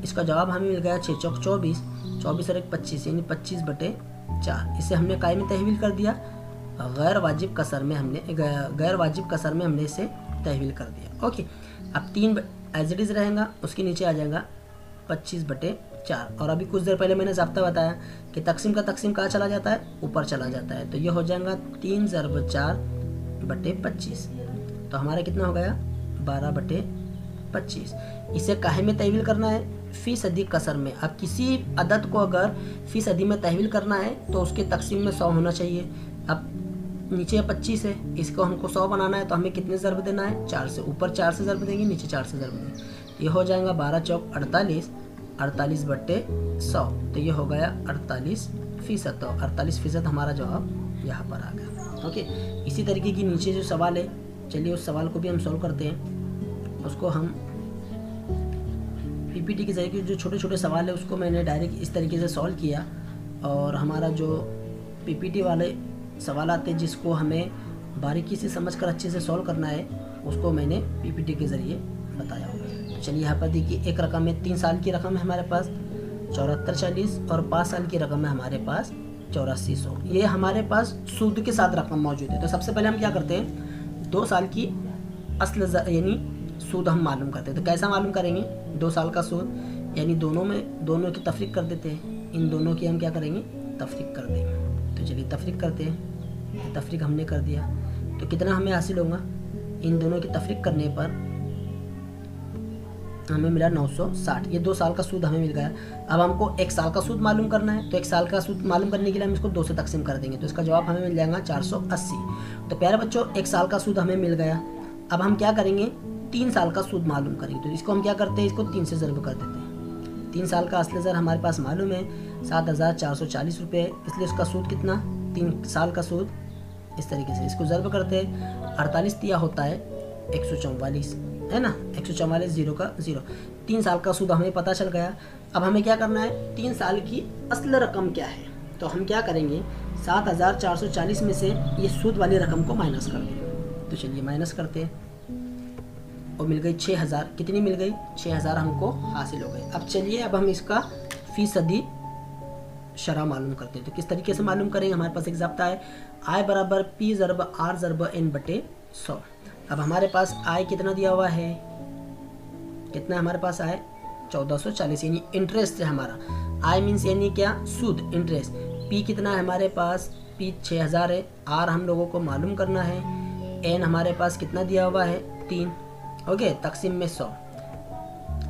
इसका जवाब हमें मिल गया 6 चौक 24, 24 और 1 25, यानी 25/4। इसे हमने काय में तहवील कर दिया, गैर वाजिब कसर में हमने इसे तहवील कर दिया। ओके, अब 3 एज इट इज़ रहेगा, उसके नीचे आ जाएगा 25/4। और अभी कुछ देर पहले मैंने ज़ाब्ता बताया कि तकसीम का तकसीम कहाँ चला जाता है, ऊपर चला जाता है। तो ये हो जाएगा 3 ज़रब 4/25। तो हमारा कितना हो गया 12/25। इसे काहे में तहवील करना है, फीसदी कसर में। अब किसी अदद को अगर फीसदी में तहवील करना है तो उसके तकसीम में 100 होना चाहिए। अब नीचे 25 है, इसको हमको 100 बनाना है, तो हमें कितने ज़रब देना है 4 से। ऊपर 4 से ज़रब देंगे, नीचे 4 से ज़रब देंगे। ये हो जाएगा 12 चौक 48, 48/100। तो ये हो गया 48%। तो 48% हमारा जवाब यहाँ पर आ गया। ओके, इसी तरीके की नीचे जो सवाल है, चलिए उस सवाल को भी हम सॉल्व करते हैं। उसको हम पीपीटी के जरिए जो छोटे छोटे सवाल है उसको मैंने डायरेक्ट इस तरीके से सॉल्व किया, और हमारा जो पीपीटी वाले सवाल आते हैं जिसको हमें बारीकी से समझकर अच्छे से सॉल्व करना है, उसको मैंने पीपीटी के ज़रिए बताया। तो चलिए यहाँ पर देखिए, एक रकम है 3 साल की रकम है हमारे पास 7440, और 5 साल की रकम है हमारे पास 8400। ये हमारे पास सूद के साथ रकम मौजूद है। तो सबसे पहले हम क्या करते हैं, 2 साल की असल यानी सूद हम मालूम करते हैं। तो कैसा मालूम करेंगे, 2 साल का सूद यानी दोनों की तफरीक कर देते हैं। इन दोनों की हम क्या करेंगे, तफरीक कर देंगे। तो चलिए तफरीक करते हैं। तफरीक हमने कर दिया, तो कितना हमें हासिल होगा, इन दोनों की तफरीक करने पर हमें मिला 960। ये 2 साल का सूद हमें मिल गया। अब हमको 1 साल का सूद मालूम करना है, तो 1 साल का सूद मालूम करने के लिए हम इसको 2 से तकसीम कर देंगे, तो इसका जवाब हमें मिल जाएगा 480। तो प्यारे बच्चों, 1 साल का सूद हमें मिल गया। अब हम क्या करेंगे, 3 साल का सूद मालूम करेंगे। तो इसको हम क्या करते हैं, इसको 3 से ज़रब कर देते हैं। 3 साल का असली ज़र हमारे पास मालूम है 7440 रुपये, इसलिए उसका सूद कितना, 3 साल का सूद इस तरीके से इसको ज़रब करते हैं। 48 दिया होता है 144, है ना, 144 0 का 0। 3 साल का सूद हमें पता चल गया। अब हमें क्या करना है, 3 साल की असल रकम क्या है। तो हम क्या करेंगे, 7440 में से ये सूद वाली रकम को माइनस कर देंगे। तो चलिए माइनस करते हैं, और मिल गई 6000। कितनी मिल गई, 6000 हमको हासिल हो गए। अब चलिए, अब हम इसका फीसदी शरह मालूम करते हैं। तो किस तरीके से मालूम करेंगे, हमारे पास एक ज़ाब्ता है, I बराबर P ज़रब R ज़रब N/100। अब हमारे पास I कितना दिया हुआ है, कितना हमारे पास I 1440, यानी इंटरेस्ट है हमारा। I मीन्स यानी क्या, सूद, इंटरेस्ट। P कितना है हमारे पास, P 6000 है। R हम लोगों को मालूम करना है। N हमारे पास कितना दिया हुआ है 3। ओके, तकसीम में 100।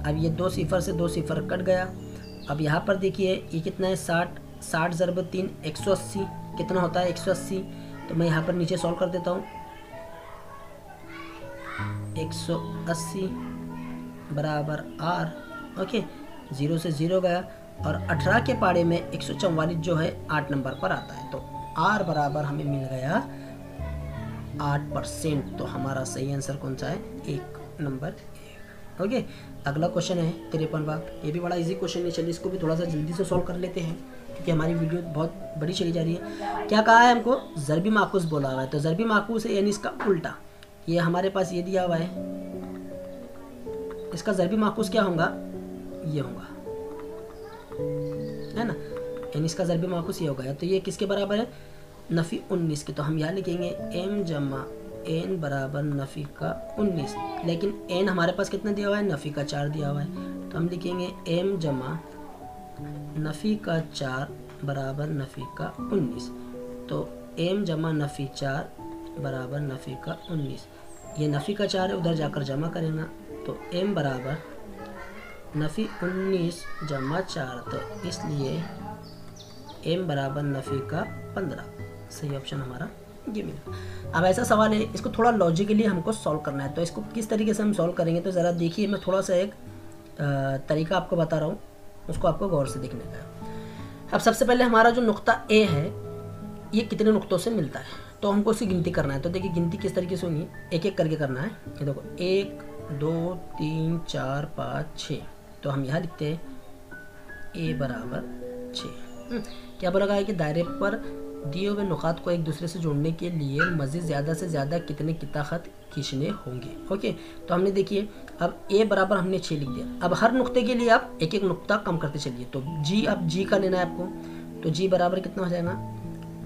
अब ये 2 सिफर से 2 सिफर कट गया, अब यहाँ पर देखिए ये कितना है 60, 60 ज़रब 3 180 कितना होता है 180। तो मैं यहाँ पर नीचे सॉल्व कर देता हूँ। 180 बराबर आर, ओके 0 से 0 गया और 18 के पाड़े में 144 जो है 8 नंबर पर आता है। तो आर बराबर हमें मिल गया 8%। तो हमारा सही आंसर कौन सा है 1 नंबर। ओके अगला क्वेश्चन है 53वां। ये भी बड़ा इजी क्वेश्चन है, चलिए इसको भी थोड़ा सा जल्दी से सॉल्व कर लेते हैं क्योंकि हमारी वीडियो बहुत बड़ी चली जा रही है। क्या कहा है हमको, ज़रबी माकूस बोला हुआ है। तो ज़रबी माकूस है यानी इसका उल्टा, ये हमारे पास ये दिया हुआ है, इसका ज़रबी माकूस क्या होगा, ये होगा, है ना, यानी इसका ज़रबी माकूस ये होगा। तो ये किसके बराबर है, नफ़ी 19 के। तो हम यहाँ लिखेंगे m जमा n बराबर नफ़ी का 19, लेकिन n हमारे पास कितना दिया हुआ है, नफ़ी का 4 दिया हुआ है। तो हम लिखेंगे m जमा नफ़ी का 4 बराबर नफ़ी का 19। तो m जमा नफ़ी 4 बराबर नफ़ी का 19, ये नफ़ी का 4 है, उधर जाकर जमा करेंगे तो m बराबर नफ़ी 19 जमा 4, तो इसलिए m बराबर नफ़ी का 15। सही ऑप्शन हमारा ये मिला। अब ऐसा सवाल है, इसको थोड़ा लॉजिकली हमको सॉल्व करना है। तो इसको किस तरीके से हम सॉल्व करेंगे, तो ज़रा देखिए, मैं थोड़ा सा एक तरीका आपको बता रहा हूँ, उसको आपको गौर से देखने का। अब सबसे पहले हमारा जो नुक्ता ए है ये कितने नुक्तों से मिलता है, तो हमको उसकी गिनती करना है। तो देखिए गिनती किस तरीके से होगी, एक एक करके करना है। ये देखो 1 2 3 4 5 6। तो हम यहाँ लिखते हैं ए बराबर 6। क्या बोला गया है कि दायरे पर दिए हुए नुकात को एक दूसरे से जोड़ने के लिए मज़ीद ज़्यादा से ज़्यादा कितने किता खत खींचने होंगे। ओके तो हमने देखिए अब ए बराबर हमने 6 लिख दिया। अब हर नुक्ते के लिए आप एक एक नुक्ता कम करते चलिए। तो जी, अब जी का लेना है आपको, तो जी बराबर कितना हो जाएगा,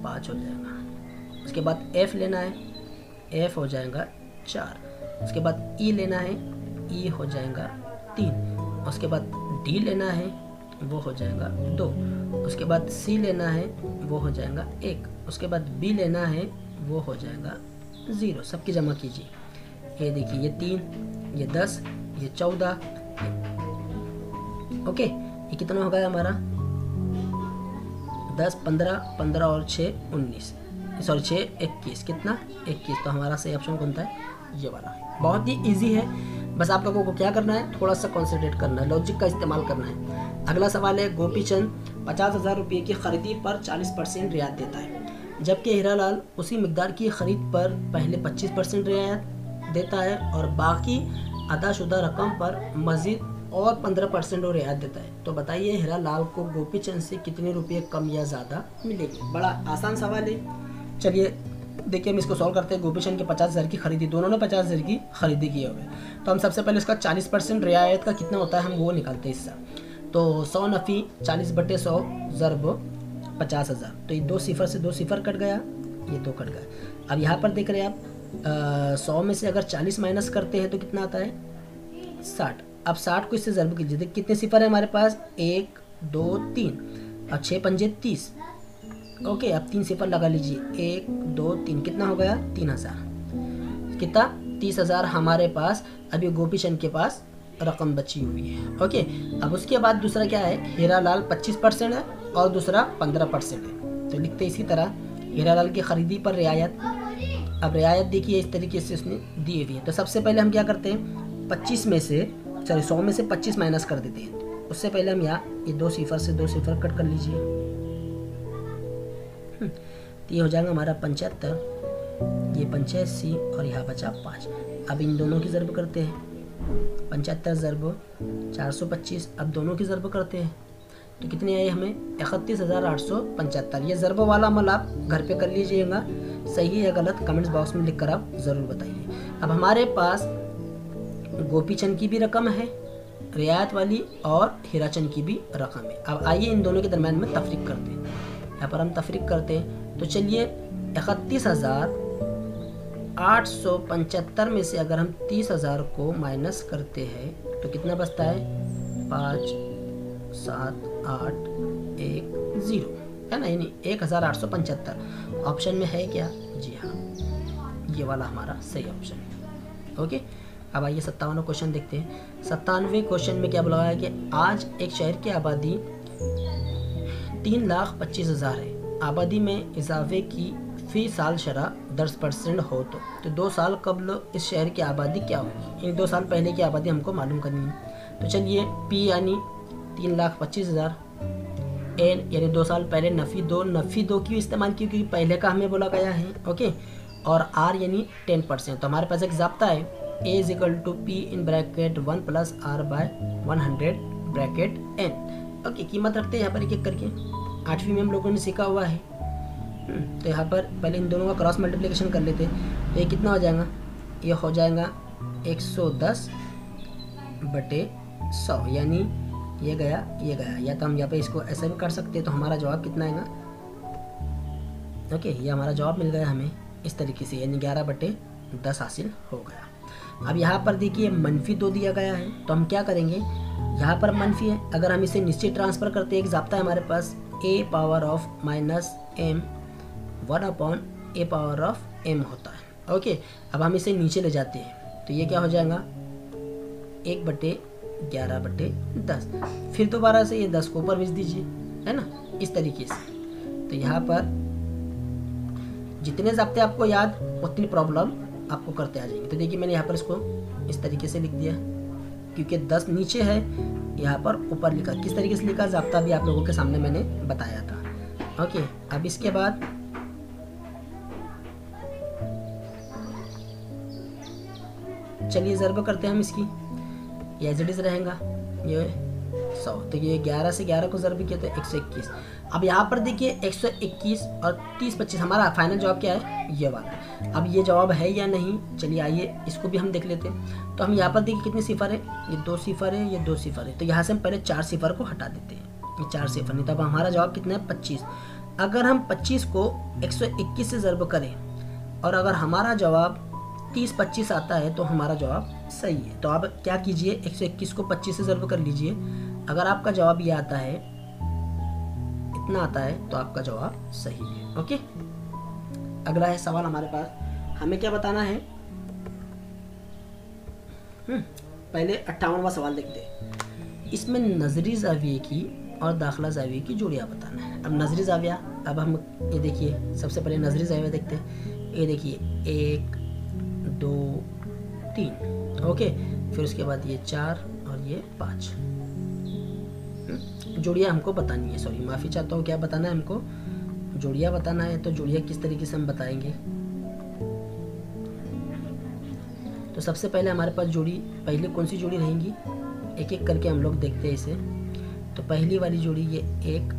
5 हो जाएगा। उसके बाद एफ लेना है, एफ हो जाएगा 4। उसके बाद ई लेना है, ई हो जाएगा 3। उसके बाद डी लेना है, वो हो जाएगा 2। उसके बाद सी लेना है, वो हो जाएगा 1। उसके बाद बी लेना है, वो हो जाएगा 0। सबकी जमा कीजिए, ये देखिए ये 3, ये 10, ये 14। ओके ये कितना हो गया हमारा 10 15 15 और 6 19, सॉरी 6 21, कितना 21। तो हमारा सही ऑप्शन कौन था, ये वाला। बहुत ही इजी है, बस आप लोगों को क्या करना है, थोड़ा सा कॉन्सेंट्रेट करना है, लॉजिक का इस्तेमाल करना है। अगला सवाल है, गोपीचंद 50,000 रुपये की खरीदी पर 40% रियायत देता है, जबकि हीरालाल उसी मिकदार की खरीद पर पहले 25% रियायत देता है और बाकी अदाशुदा रकम पर मज़ीद और 15% और रियायत देता है। तो बताइए हीरालाल को गोपीचंद से कितने रुपये कम या ज़्यादा मिलेंगे। बड़ा आसान सवाल है, चलिए देखिए हम इसको सॉल्व करते हैं। गोपीचंद के 50,000 की खरीदी, दोनों ने 50,000 की खरीदी की हुई है। तो हम सबसे पहले इसका 40% रियायत का कितना होता है हम वो निकालते हैं हिस्सा। तो 100 नफ़ी 40/100 ज़रब 50,000। तो ये 2 सिफर से 2 सिफर कट गया, ये 2 कट गया। अब यहाँ पर देख रहे हैं आप 100 में से अगर 40 माइनस करते हैं तो कितना आता है 60। अब 60 को इससे ज़रब कीजिए, देखिए कितने सिफर है हमारे पास, 1 2 3 और 6 पंजे 30। ओके अब 3 सिफर लगा लीजिए, 1 2 3, कितना हो गया 3000। कितना 30,000 हमारे पास अभी गोपीचंद के पास रकम बची हुई है। ओके अब उसके बाद दूसरा क्या है, हीरालाल 25% है और दूसरा 15% है। तो लिखते हैं इसी तरह हीरालाल की खरीदी पर रियायत। अब रियायत देखिए इस तरीके से उसने दी हुई है। तो सबसे पहले हम क्या करते हैं, 25 में से 100 में से 25 माइनस कर देते हैं। उससे पहले हम यहाँ ये 2 सिफर से 2 सिफर कट कर लीजिए, तो ये हो जाएगा हमारा 75, ये 85 और यहाँ बचा 5। अब इन दोनों की ज़रब करते हैं, 75 ज़रब 425। अब दोनों की ज़रब करते हैं तो कितने आए हमें 31,875। ये ज़रब वाला अमल आप घर पे कर लीजिएगा, सही है गलत कमेंट्स बॉक्स में लिखकर आप ज़रूर बताइए। अब हमारे पास गोपीचंद की भी रकम है रियायत वाली और हीराचंद की भी रकम है। अब आइए इन दोनों के दरम्यान में तफरीक करते हैं। यहाँ पर हम तफरीक करते हैं तो चलिए 31,875 में से अगर हम 30,000 को माइनस करते हैं तो कितना बचता है 5 7 8 1 0, है ना, यानी 1,875 ऑप्शन में है क्या, जी हाँ ये वाला हमारा सही ऑप्शन है। ओके अब आइए 57वां क्वेश्चन देखते हैं। 97वें क्वेश्चन में क्या बोला है कि आज एक शहर की आबादी 3,25,000 है। आबादी में इजाफे की फी साल शरह 10% हो तो 2 साल कबल इस शहर की आबादी क्या होगी। इन 2 साल पहले की आबादी हमको मालूम करनी है। तो चलिए पी यानी 3,25,000, एन यानी 2 साल पहले, नफ़ी दो क्यों इस्तेमाल की, क्योंकि पहले का हमें बोला गया है। ओके, और आर यानी 10%। तो हमारे पास एक ज़ाब्ता है, A is equal to P in bracket 1 + r by 100 bracket n। Okay, कीमत रखते हैं यहाँ पर एक एक करके। 8वीं में हम लोगों ने सीखा हुआ है। तो यहाँ पर पहले इन दोनों का क्रॉस मल्टीप्लिकेशन कर लेते हैं। तो ये कितना हो जाएगा, ये हो जाएगा 110/100, यानी ये गया ये गया। या तो हम यहाँ पे इसको ऐसा भी कर सकते हैं। तो हमारा जवाब कितना आएगा, ओके, ये हमारा जवाब मिल गया हमें इस तरीके से, यानी 11/10 हासिल हो गया। अब यहाँ पर देखिए -2 दिया गया है, तो हम क्या करेंगे, यहाँ पर मनफी है, अगर हम इसे नीचे ट्रांसफ़र करते हैं, एक ज़ाब्ता है हमारे पास a⁻ -m 1/a⁻m होता है। ओके, अब हम इसे नीचे ले जाते हैं, तो ये क्या हो जाएगा 1/11/10। फिर दोबारा से ये 10 को ऊपर भेज दीजिए, है ना, इस तरीके से। तो यहाँ पर जितने ज़ाब्ते आपको याद उतनी प्रॉब्लम आपको करते आ जाएंगे। तो देखिए मैंने यहाँ पर इसको इस तरीके से लिख दिया, क्योंकि 10 नीचे है, यहाँ पर ऊपर लिखा। किस तरीके से लिखा ज़ाब्ता भी आप लोगों के सामने मैंने बताया था। ओके, अब इसके बाद चलिए ज़रब करते हैं हम इसकी। ये एज इट इज़ रहेगा, ये 100। तो ये 11 से 11 को ज़रब किया तो 121। अब यहाँ पर देखिए 121 और 30/25, हमारा फाइनल जवाब क्या है, ये वाला। अब ये जवाब है या नहीं, चलिए आइए इसको भी हम देख लेते हैं। तो हम यहाँ पर देखिए कितने सिफर है, ये 2 सिफर है, ये 2 सिफर है। तो यहाँ से हम पहले 4 सिफर को हटा देते हैं, ये 4 सिफर नहीं। तब हमारा जवाब कितना है 25। अगर हम 25 को 121 से ज़रब करें और अगर हमारा जवाब 30/25 आता है तो हमारा जवाब सही है। तो आप क्या कीजिए, 121 को 25 से ज़रब कर लीजिए। अगर आपका जवाब ये आता है, इतना आता है, तो आपका जवाब सही है। ओके, अगला है सवाल हमारे पास, हमें क्या बताना है। पहले 58वां सवाल देखते हैं। इसमें नजरी जाविये की और दाखिला जाविये की जोड़ियाँ बताना है। अब नजरी जाविया, अब हम ये देखिए सबसे पहले नजरी जाविया देखते हैं। ये देखिए 1 2 3, ओके, फिर उसके बाद ये 4 और ये 5 जोड़ियाँ हमको बतानी है। सॉरी, माफ़ी चाहता हूँ, क्या बताना है हमको, जोड़ियाँ बताना है। तो जोड़ियाँ किस तरीके से हम बताएंगे, तो सबसे पहले हमारे पास जोड़ी, पहले कौन सी जोड़ी रहेंगी, एक एक करके हम लोग देखते हैं इसे। तो पहली वाली जोड़ी ये 1,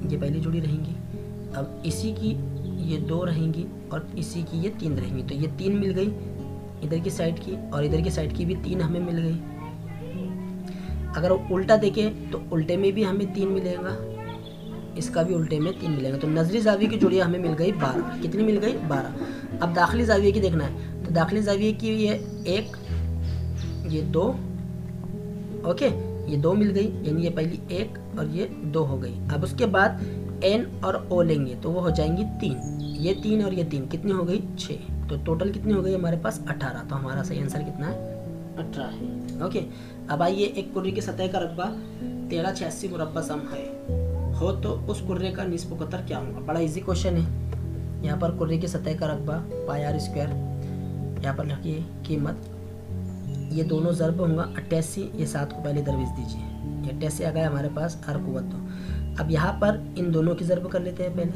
ये पहली जोड़ी रहेंगी। अब इसी की ये 2 रहेंगी और इसी की ये 3 रहेंगी। तो ये 3 मिल गई इधर की साइड की, और इधर की साइड की भी 3 हमें मिल गई। अगर उल्टा देखें तो उल्टे में भी हमें 3 मिलेगा, इसका भी उल्टे में 3 मिलेगा। तो नजरी जाविये की जोड़ियाँ हमें मिल गई 12। कितनी मिल गई, 12। अब दाखिली जाविये की देखना है। तो दाखिली जाविये की ये 1, ये 2, ओके, ये 2 मिल गई, यानी ये पहली 1 और ये 2 हो गई। अब उसके बाद n और o लेंगे तो वो हो जाएंगी 3, ये 3 और ये 3, कितनी हो गई 6। तो टोटल कितनी हो गई हमारे पास 18। तो हमारा सही आंसर कितना है, 18 है। ओके, अब आइए, एक कुर्रे की सतह का रकबा 1386 मुरब्बा सम है हो तो उस कुर्रे का निस्ब कतर क्या होगा। बड़ा इजी क्वेश्चन है। यहाँ पर कुर्रे की सतह का रकबा πr², यहाँ पर लिखिए कीमत, ये दोनों ज़रब होगा 88, ये 7 को पहले दरवेज दीजिए, ये 88 आ गया हमारे पास हर कुव्वत। तो अब यहाँ पर इन दोनों की ज़रब कर लेते हैं पहले।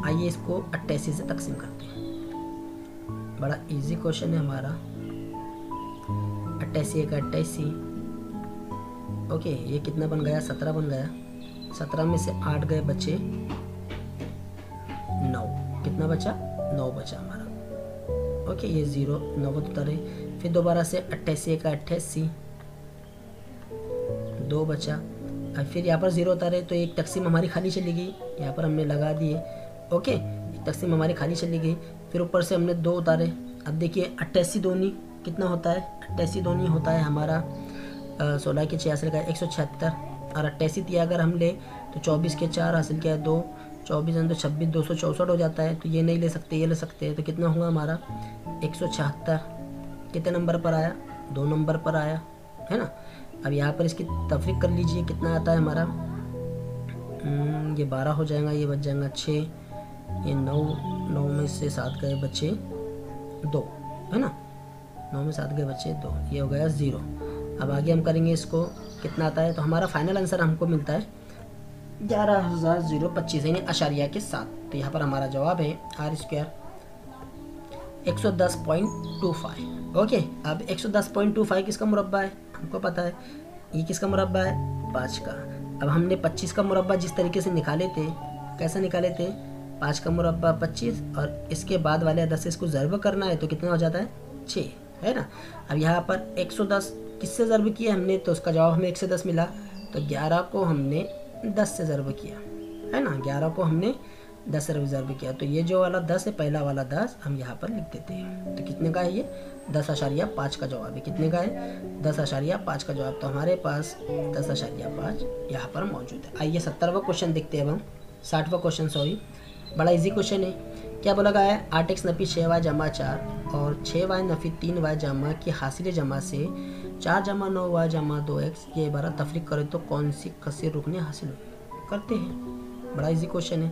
आइए इसको 88 से तकसीम करते हैं। बड़ा इजी क्वेश्चन है हमारा। 88 का 88, ओके, ये कितना बन गया, 17 बन गया। 17 में से 8 गए, बचे 9। कितना बचा, 9 बचा हमारा। ओके, ये 0 9 उतरे। फिर दोबारा से 88 का 88, 2 बचा। अब फिर यहाँ पर 0 उतारे तो एक तकसीम हमारी खाली चली गई, यहाँ पर हमने लगा दिए। ओके, एक तकसीम हमारी खाली चली गई। फिर ऊपर से हमने 2 उतारे। अब देखिए 88 दूनी कितना होता है, 88 दूनी होता है हमारा 16 के 86 का 176, और 88 दिया अगर हम ले तो 24 के 4 हासिल किया 2, 24 तो 26, 264 हो जाता है। तो ये नहीं ले सकते, ये ले सकते हैं। तो कितना हुआ हमारा 176, कितने नंबर पर आया, 2 नंबर पर आया, है ना। अब यहाँ पर इसकी तफरीक कर लीजिए, कितना आता है हमारा, ये 12 हो जाएगा, ये बच जाएगा 6, ये 9 में से 7 गए बचे 2, है ना, 9 में 7 गए बचे 2, ये हो गया 0। अब आगे हम करेंगे इसको, कितना आता है, तो हमारा फाइनल आंसर हमको मिलता है 11,025 यानी अशारिया के साथ। तो यहाँ पर हमारा जवाब है r² 110.25। ओके, अब 110.25 किसका मुरब्बा है, हमको पता है, ये किसका मुरब्बा है, 5 का। अब हमने 25 का मुरब्बा जिस तरीके से निकाले थे, कैसा निकाले थे, 5 का मुरब्बा 25 और इसके बाद वाले 10 से इसको ज़र्ब करना है तो कितना हो जाता है, 6, है ना। अब यहाँ पर 110 किससे ज़र्ब किया हमने, तो उसका जवाब हमें 1 से 10 मिला, तो 11 को हमने 10 से ज़र्ब किया, है ना, 11 को हमने 10 से ज़र्ब किया, तो ये जो वाला 10 है, पहला वाला 10 हम यहाँ पर लिख देते हैं। तो कितने का है ये, 10.5 का जवाब है, कितने का है, 10.5 का जवाब। तो हमारे पास 10.5 यहाँ पर मौजूद है। आइए 70वां क्वेश्चन देखते हैं अब हम, 60वां क्वेश्चन, सॉरी, बड़ा इजी क्वेश्चन है। क्या बोला गया है, 8x नफी 6y जमा 4 और 6y नफी 3y जमा की हासिल जमा से 4 जमा 9y जमा 2x ये इबारत तफरीक करें तो कौन सी कसीर रुकने हासिल होगी। करते हैं, बड़ा इजी क्वेश्चन है।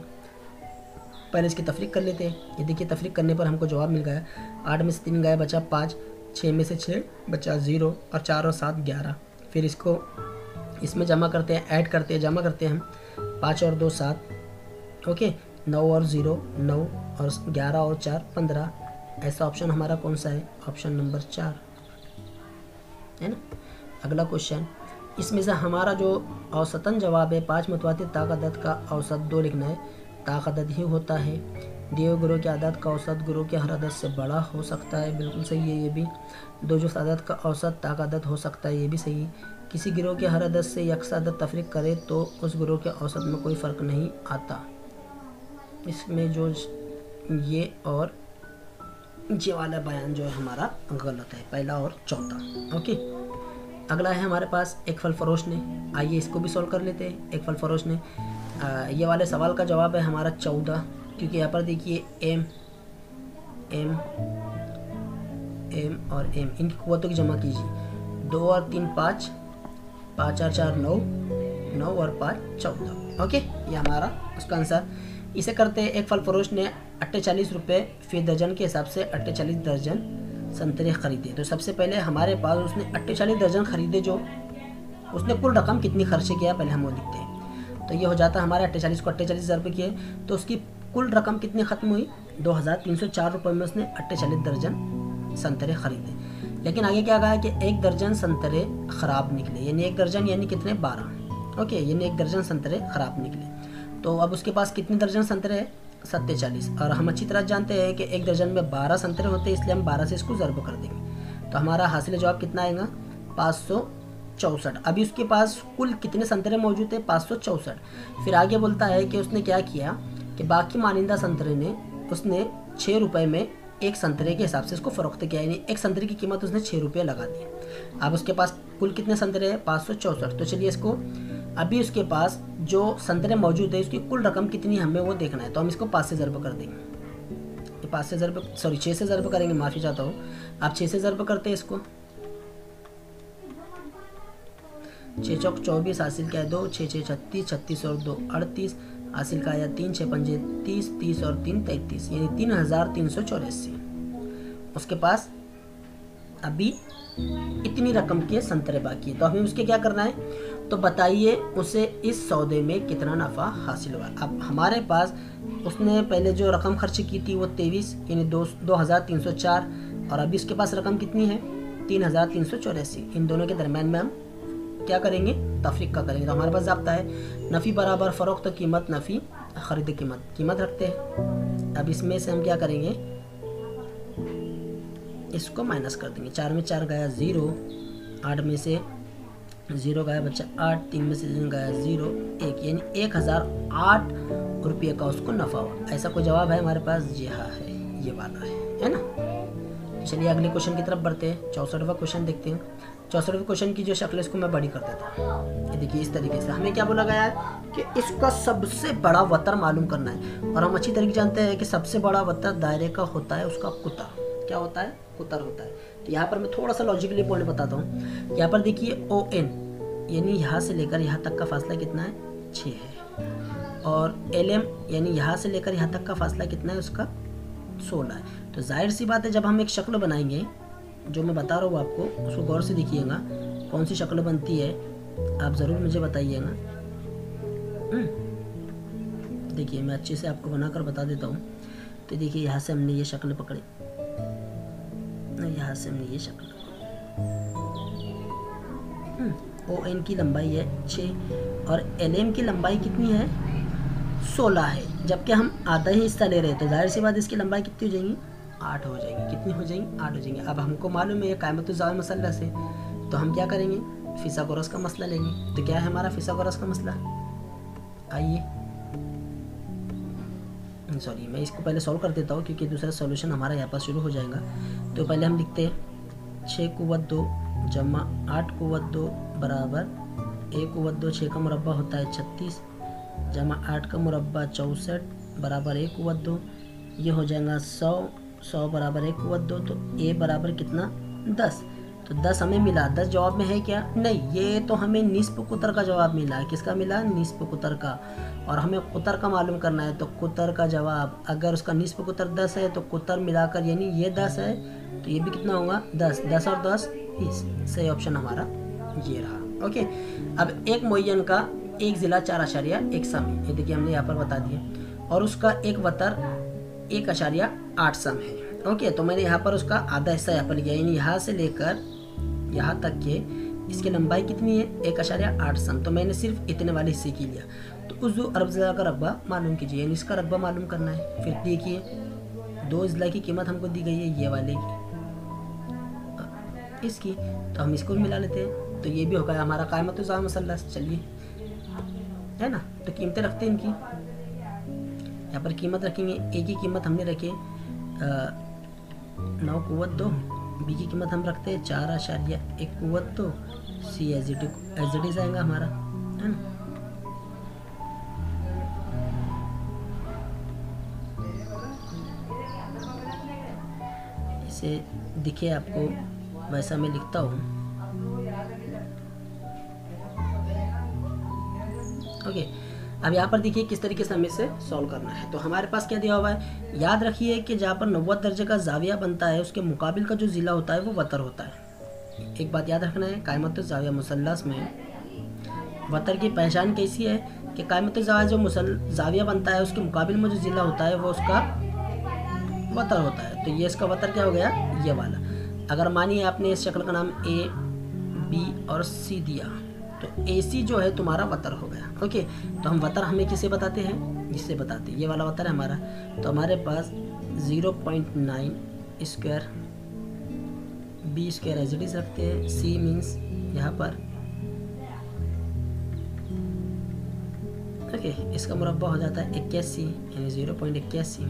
पहले इसकी तफरीक कर लेते हैं। ये देखिए, तफरीक करने पर हमको जवाब मिल गया, 8 में से 3 गया बचा 5, 6 में से 6 बचा 0 और 4 और 7 11। फिर इसको इसमें जमा करते हैं, ऐड करते हैं, जमा करते हैं हम, 5 और 2 7, ओके, 9 और 0 9 और 11 और 4 15। ऐसा ऑप्शन हमारा कौन सा है, ऑप्शन नंबर 4, है ना। अगला क्वेश्चन, इसमें से हमारा जो औसतन जवाब है 5 मुतवातिर ताक़त का औसत 2 लिखना है। ताक़त ही होता है, दिए गुरों की आदत का औसत गुरों की हर आदत से बड़ा हो सकता है, बिल्कुल सही है ये भी। 2 जो आदत का औसत ताक़त हो सकता है, ये भी सही है। किसी गिरोह की हर आदत से यकसा आदत तफरीक करे तो उस गिरोह के औसत में कोई फ़र्क नहीं आता। इसमें जो ये और ये वाला बयान जो है हमारा गलत है, पहला और चौथा। ओके, अगला है हमारे पास एक फल फरोश ने। आइए इसको भी सॉल्व कर लेते हैं। एक फल फरोश ने, ये वाले सवाल का जवाब है हमारा 14, क्योंकि यहाँ पर देखिए एम और एम इनकी क़ुव्वतों की जमा कीजिए। 2 और 3 5, 5 और 4 9, 9 और 5 14। ओके, ये हमारा उसका आंसर। इसे करते हैं, एक फल फरोश ने 48 रुपये फ़ी दर्जन के हिसाब से 48 दर्जन संतरे ख़रीदे। तो सबसे पहले हमारे पास उसने 48 दर्जन ख़रीदे, जो उसने कुल रकम कितनी खर्च किया पहले हम वो लिखते हैं। तो ये हो जाता हमारे 48 को 48 ज़र्ब किए तो उसकी कुल रकम कितनी ख़त्म हुई, 2304 रुपये में उसने 48 दर्जन संतरे ख़रीदे। लेकिन आगे क्या कहा कि 1 दर्जन संतरे ख़राब निकले, यानी 1 दर्जन यानी कितने, 12। ओके, यानी 1 दर्जन संतरे ख़राब निकले। तो अब उसके पास कितने दर्जन संतरे हैं, 47। और हम अच्छी तरह जानते हैं कि 1 दर्जन में 12 संतरे होते हैं, इसलिए हम 12 से इसको ज़र्ब कर देंगे। तो हमारा हासिल जवाब कितना आएगा, 564। अभी उसके पास कुल कितने संतरे मौजूद हैं, 564। फिर आगे बोलता है कि उसने क्या किया कि बाकी मानिंदा संतरे ने उसने 6 रुपये में एक संतरे के हिसाब से इसको फ़रोख्त किया, यानी एक संतरे की कीमत उसने 6 रुपये लगा दी। अब उसके पास कुल कितने संतरे हैं, 564। तो चलिए इसको, अभी उसके पास जो संतरे मौजूद है उसकी कुल रकम कितनी हमें वो देखना है। तो हम इसको 5 से ज़र्ब कर देंगे, 5 से ज़र्ब, सॉरी 6 से ज़र्ब करेंगे, माफ़ी चाहता हूँ। आप 6 से ज़र्ब करते हैं इसको, 6 चौक 24 हासिल का है 2, 6 6 36, 36 और 2 38 हासिल का आया 3, 6 पंजे 30, 30 और 3 33, यानी 3384। उसके पास अभी इतनी रकम के संतरे बाकी है। तो हमें उसके क्या करना है, तो बताइए उसे इस सौदे में कितना नफ़ा हासिल हुआ। अब हमारे पास उसने पहले जो रकम खर्च की थी वो 23 यानी 2304, और अभी उसके पास रकम कितनी है, 3384। इन दोनों के दरम्यान में हम क्या करेंगे, तफरीक का करेंगे। तो हमारे पास ज़ाब्ता है नफ़ी बराबर फ़रोख्त कीमत नफ़ी ख़रीद कीमत रखते हैं। अब इसमें से हम क्या करेंगे, इसको माइनस कर देंगे। 4 में 4 गया 0, 8 में से 0 गया बच्चा 8, 3 में से 3 गया 0 1, यानी 1008 रुपये का उसको नफ़ा हुआ। ऐसा कोई जवाब है हमारे पास, जी हाँ है, ये वाला है ना। चलिए अगले क्वेश्चन की तरफ बढ़ते हैं। 64वां क्वेश्चन देखते हैं। 64वें क्वेश्चन की जो शक्ल है इसको मैं बड़ी कर देता हूँ। ये देखिए इस तरीके से हमें क्या बोला गया है कि इसका सबसे बड़ा वतर मालूम करना है, और हम अच्छी तरीके जानते हैं कि सबसे बड़ा वतर दायरे का होता है उसका कुतर। क्या होता है, कुतर होता है। तो यहाँ पर मैं थोड़ा सा लॉजिकली पॉइंट बताता हूँ। यहाँ पर देखिए ON यानी यहाँ से लेकर यहाँ तक का फासला कितना है, 6 है, और LM यानी यहाँ से लेकर यहाँ तक का फासला कितना है उसका, 16 है। तो जाहिर सी बात है जब हम एक शक्ल बनाएंगे, जो मैं बता रहा हूँ आपको उसको गौर से देखिएगा, कौन सी शक्ल बनती है आप ज़रूर मुझे बताइएगा। देखिए मैं अच्छे से आपको बनाकर बता देता हूँ। तो देखिए यहाँ से हमने ये शक्ल पकड़ी, यहाँ से हमने ये शक्ल, ON की लंबाई है 6 और LM की लंबाई कितनी है, 16 है, जबकि हम आधा ही हिस्सा ले रहे हैं। तो जाहिर सी बात इसकी लंबाई कितनी हो जाएंगी, 8 हो जाएंगी। कितनी हो जाएंगी, 8 हो जाएंगी। अब हमको मालूम है ये कायमतुज़्ज़ाविया मसलस है, तो हम क्या करेंगे, फिसागोरस का मसला लेंगे। तो क्या है हमारा फिसागोरस का मसला, आइए सॉरी मैं इसको पहले सॉल्व कर देता हूँ क्योंकि दूसरा सॉल्यूशन हमारा यहाँ पर शुरू हो जाएगा। तो पहले हम लिखते हैं 6 कुव्वत 2 जमा 8 कुव्वत 2 बराबर 1 कुव्वत 2, 6 का मुरब्बा होता है 36 जमा 8 का मुरब्बा 64 बराबर 1 कुव्वत 2, ये हो जाएगा 100 बराबर 1 कुव्वत 2। तो A बराबर कितना, 10। तो 10 हमें मिला। 10 जवाब में है क्या, नहीं, ये तो हमें निस्फ कुतर का जवाब मिला। किसका मिला, निस्फ कुतर का। और हमें कुतर का मालूम करना है, तो कुतर का जवाब अगर उसका निस्फ कुतर 10 है तो कुतर मिलाकर यानी ये 10 है तो ये भी कितना होगा, 10। 10 और 10 20। सही ऑप्शन हमारा ये रहा। ओके, अब एक मुअय्यन का एक ज़िला 4.1 सम है, ये देखिए हमने यहाँ पर बता दिया, और उसका एक वतर 1.8 सम है। ओके, तो मैंने यहाँ पर उसका आधा हिस्सा यहाँ पर लिया, यानी यहाँ से लेकर यहाँ तक के इसकी लंबाई कितनी है, 1.8 सम। तो मैंने सिर्फ इतने वाले हिस्से की लिया। तो उस दो अरब ज़िला का रकबा मालूम कीजिए, यानी इसका रकबा मालूम करना है। फिर देखिए 2 ज़िला की कीमत हमको दी गई है, ये वाले की, इसकी, तो हम इसको भी मिला लेते हैं। तो ये भी होगा हमारा कायमतुज़्ज़ाविया मसलस। चलिए, है ना, तो कीमतें रखते हैं इनकी। यहाँ पर कीमत रखेंगे, A की कीमत हमने रखी 9 कुव्वत 2, B की कीमत हम रखते हैं 4.1 कुव्वत 2, C एज इट इज आएगा हमारा, है ना। इसे दिखे आपको वैसा मैं लिखता हूँ। ओके, अब यहाँ पर देखिए किस तरीके से हमें इसे सॉल्व करना है। तो हमारे पास क्या दिया हुआ है, याद रखिए कि जहाँ पर 90 दर्जे का जाविया बनता है उसके मुकाबिल का जो ज़िला होता है वो वतर होता है। एक बात याद रखना है, कायमतुज़्ज़ाविया मुसल्लस में वतर की पहचान कैसी है कि कायमतुज़्ज़ाविया जो जाविया बनता है उसके मुकाबिल में जो ज़िला होता है वो उसका वतर होता है। तो ये इसका वतर क्या हो गया, ये वाला। अगर मानिए आपने इस शक्ल का नाम A, B और C दिया तो AC जो है तुम्हारा वतर हो गया। ओके, तो हम वतर हमें किसे बताते हैं, जिससे बताते हैं, ये वाला वतर है हमारा। तो हमारे पास 0.9 square, B square as it is रखते हैं, C मीन्स यहाँ पर, ओके, इसका मुरब्बा हो जाता है 81 यानी 0.81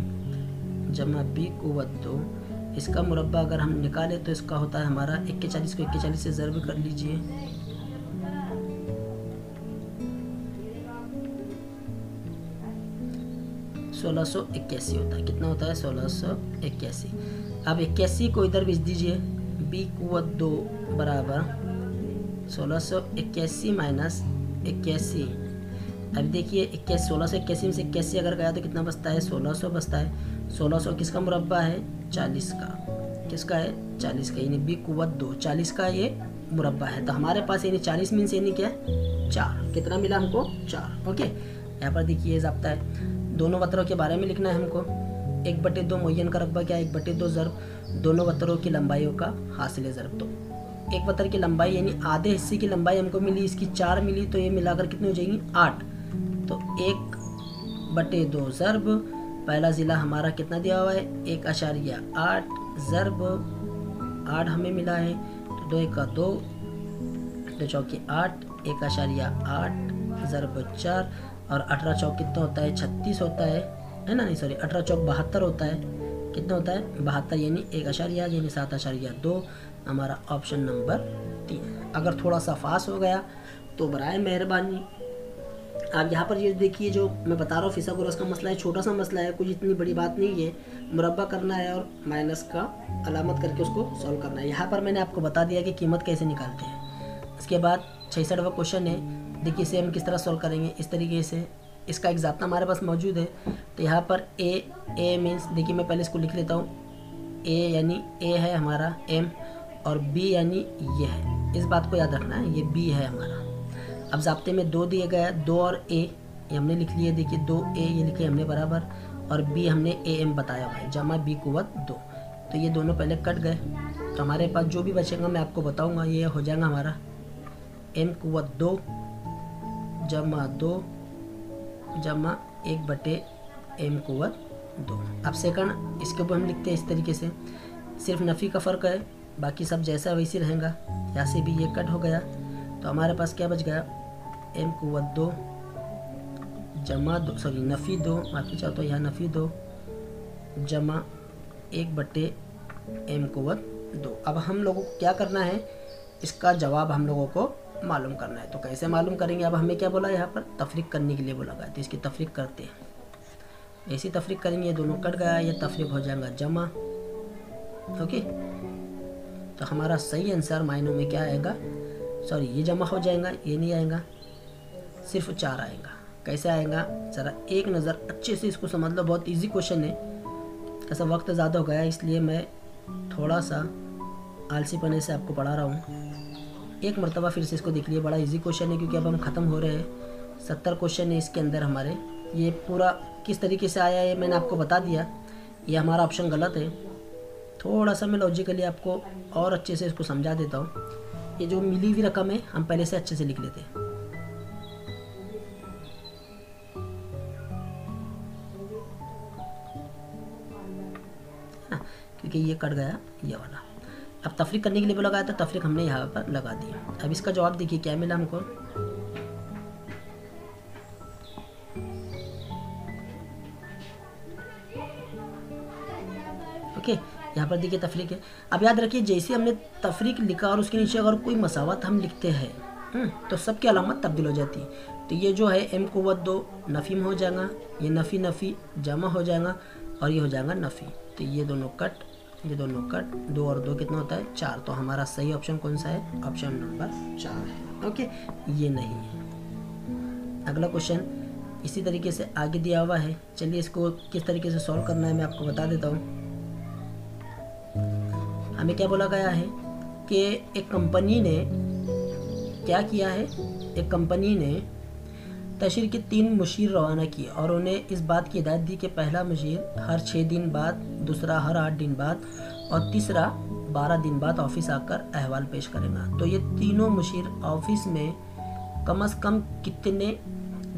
जमा B कुव्वत 2, इसका मुरब्बा अगर हम निकालें तो इसका होता है हमारा 41 को 41 से ज़र्ब कर लीजिए, 1681 होता है। कितना होता है, 1681। अब 81 को इधर भेज दीजिए, B कुव्वत 2 बराबर 1681 माइनस 81। अब देखिए 1681 में से 81 अगर गया तो कितना बचता है, 1600 बचता है। 1600 किसका मुरब्बा है, 40 का। किसका है, 40 का, यानी B कुव्वत 2 40 का ये मुरब्बा है। तो हमारे पास यानी 40 मीन्स यानी क्या, 4। कितना मिला हमको, 4। ओके, यहाँ पर देखिए ये ज़ाब्ता है, दोनों वतरों के बारे में लिखना है हमको। 1/2 मुअय्यन का रकबा क्या है, 1/2 ज़र्ब दोनों वतरों की लंबाइयों का हासिल ज़र्ब। तो एक वतर की लंबाई यानी आधे हिस्से की लंबाई हमको मिली, इसकी 4 मिली, तो ये मिलाकर कितनी हो जाएगी, 8। तो 1/2 ज़र्ब पहला ज़िला हमारा कितना दिया हुआ है, 1.8 ज़र्ब 8 हमें मिला है। तो 2 1 2, 2 चौके 8, 1.8 ज़र्ब 4 और 18 चौक कितना होता है, 36 होता है ना, नहीं सॉरी 18 चौक 72 होता है। कितना होता है, 72 यानी 1.8 यानी 7.2 हमारा ऑप्शन नंबर 3। अगर थोड़ा सा फास्ट हो गया तो बराए मेहरबानी अब यहाँ पर ये देखिए, जो मैं बता रहा हूँ फिथागोरस का मसला है, छोटा सा मसला है, कुछ इतनी बड़ी बात नहीं है। मुरब्बा करना है और माइनस का अलामत करके उसको सॉल्व करना है। यहाँ पर मैंने आपको बता दिया कि कीमत कैसे निकालते हैं। इसके बाद 66वां क्वेश्चन है, देखिए इसे हम किस तरह सॉल्व करेंगे, इस तरीके से। इसका एक ज़ाब्ता हमारे पास मौजूद है। तो यहाँ पर ए मीन्स, देखिए मैं पहले इसको लिख लेता हूँ। ए यानी ए है हमारा एम, और बी यानी ये है। इस बात को याद रखना है, ये बी है हमारा। अब ज़ाब्ते में 2 दिए गया, 2 और ए ये हमने लिख लिए। देखिए 2A ये लिखे हमने बराबर, और बी हमने AM बताया भाई, जमा बी कुव्वत 2। तो ये दोनों पहले कट गए। तो हमारे पास जो भी बचेगा मैं आपको बताऊंगा। ये हो जाएगा हमारा M कुव्वत 2 जमा 2 जमा 1/M कुव्वत 2। अब सेकंड, इसके ऊपर हम लिखते हैं इस तरीके से, सिर्फ नफ़ी का फ़र्क है, बाकी सब जैसा वैसे रहेगा। यहाँ से भी ये कट हो गया। तो हमारे पास क्या बच गया, M कुव्वत 2 जमा 2, सॉरी नफ़ी 2, माफ़ी चाहता हूँ, यहाँ नफ़ी 2 जमा 1/M कुव्वत 2। अब हम लोगों को क्या करना है, इसका जवाब हम लोगों को मालूम करना है। तो कैसे मालूम करेंगे, अब हमें क्या बोला यहाँ पर, तफरीक करने के लिए बोला गया। तो इसकी तफरीक करते हैं। ऐसी तफरीक करेंगे, ये दोनों कट गया, ये तफरीक हो जाएगा जमा। ओके, तो हमारा सही आंसर मायनों में क्या आएगा, सॉरी ये जमा हो जाएगा, ये नहीं आएगा, सिर्फ 4 आएगा। कैसे आएगा, ज़रा एक नज़र अच्छे से इसको समझ लो। बहुत इजी क्वेश्चन है। ऐसा वक्त ज़्यादा हो गया इसलिए मैं थोड़ा सा आलसीपने से आपको पढ़ा रहा हूँ। एक मरतबा फिर से इसको देख लिए। बड़ा इजी क्वेश्चन है, क्योंकि अब हम ख़त्म हो रहे हैं। 70 क्वेश्चन है इसके अंदर हमारे। ये पूरा किस तरीके से आया है मैंने आपको बता दिया। ये हमारा ऑप्शन गलत है। थोड़ा सा मैं लॉजिकली आपको और अच्छे से इसको समझा देता हूँ। ये जो मिली हुई रकम है हम पहले से अच्छे से लिख लेते हैं। क्योंकि ये कट गया ये वाला। अब तफरीक करने के लिए बोला गया था, तफरीक हमने यहाँ पर लगा दी। अब इसका जवाब देखिए क्या मिला हमको। ओके, यहाँ पर देखिए तफरीक है। अब याद रखिए, जैसे हमने तफरीक लिखा और उसके नीचे अगर कोई मसावत हम लिखते हैं तो सबकी अलामत तब्दील हो जाती है। तो ये जो है M कुव्वत 2 नफ़ी में हो जाएगा, ये नफ़ी नफ़ी जमा हो जाएगा, और ये हो जाएगा नफ़ी। तो ये दोनों कट, ये दोनों कट, 2 और 2 कितना होता है 4। तो हमारा सही ऑप्शन कौन सा है, ऑप्शन नंबर 4 है। ओके, ये नहीं है। अगला क्वेश्चन इसी तरीके से आगे दिया हुआ है। चलिए इसको किस तरीके से सॉल्व करना है मैं आपको बता देता हूँ। हमें क्या बोला गया है कि एक कंपनी ने क्या किया है, एक कंपनी ने तशरीह के 3 मुशीर रवाना किए और उन्हें इस बात की हिदायत दी कि पहला मुशीर हर 6 दिन बाद, दूसरा हर 8 दिन बाद और तीसरा 12 दिन बाद ऑफिस आकर अहवाल पेश करेगा। तो ये तीनों मुशीर ऑफिस में कम से कम कितने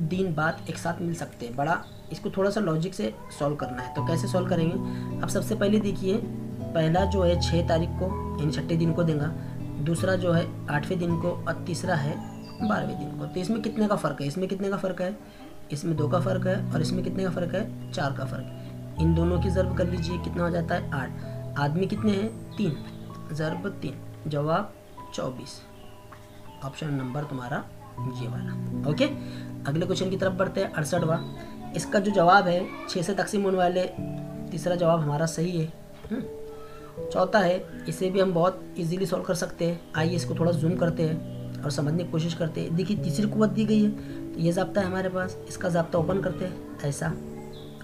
दिन बाद एक साथ मिल सकते हैं। बड़ा इसको थोड़ा सा लॉजिक से सॉल्व करना है। तो कैसे सॉल्व करेंगे, अब सबसे पहले देखिए, पहला जो है 6 तारीख को यानी 6ठे दिन को देगा, दूसरा जो है 8वें दिन को, और तीसरा है 12वें दिन को। तो इसमें कितने का फ़र्क है, इसमें कितने का फ़र्क है, इसमें 2 का फ़र्क है, और इसमें कितने का फ़र्क है 4 का फ़र्क है। इन दोनों की ज़र्ब कर लीजिए, कितना हो जाता है 8। आदमी कितने हैं 3, ज़र्ब 3, जवाब 24। ऑप्शन नंबर तुम्हारा ये वाला। ओके, अगले क्वेश्चन की तरफ बढ़ते हैं। 68वां, इसका जो जवाब है 6 से तकसीम होने वाले तीसरा जवाब हमारा सही है। चौथा है, इसे भी हम बहुत इजीली सॉल्व कर सकते हैं। आइए इसको थोड़ा जूम करते हैं और समझने की कोशिश करते हैं। देखिए तीसरी कुव्वत दी गई है, तो ये ज़ाब्ता है हमारे पास। इसका ज़ाब्ता ओपन करते हैं ऐसा।